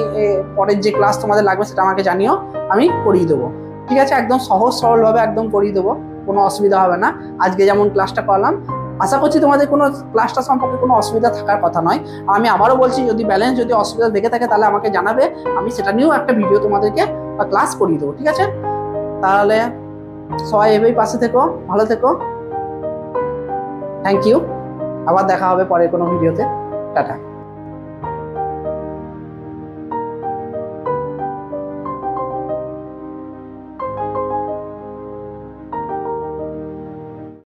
পরের যে ক্লাস তোমাদের লাগবে সেটা আমাকে জানিও, আমি করিয়ে দেবো। ঠিক আছে, একদম সহজ সরলভাবে একদম করিয়ে দেবো, কোনো অসুবিধা হবে না। আজকে যেমন ক্লাসটা করলাম, আশা করছি তোমাদের কোনো ক্লাসটা সম্পর্কে কোনো অসুবিধা থাকার কথা নয়। আর আমি আবারও বলছি, যদি অসুবিধা দেখে থাকে তাহলে আমাকে জানাবে, আমি সেটা নিয়েও একটা ভিডিও তোমাদেরকে বা ক্লাস করিয়ে দেবো। ঠিক আছে, তাহলে সবাই এভাবেই পাশে থেকো, ভালো থেকো, থ্যাংক ইউ। আবার দেখা হবে পরে কোনো ভিডিওতে। টাটা।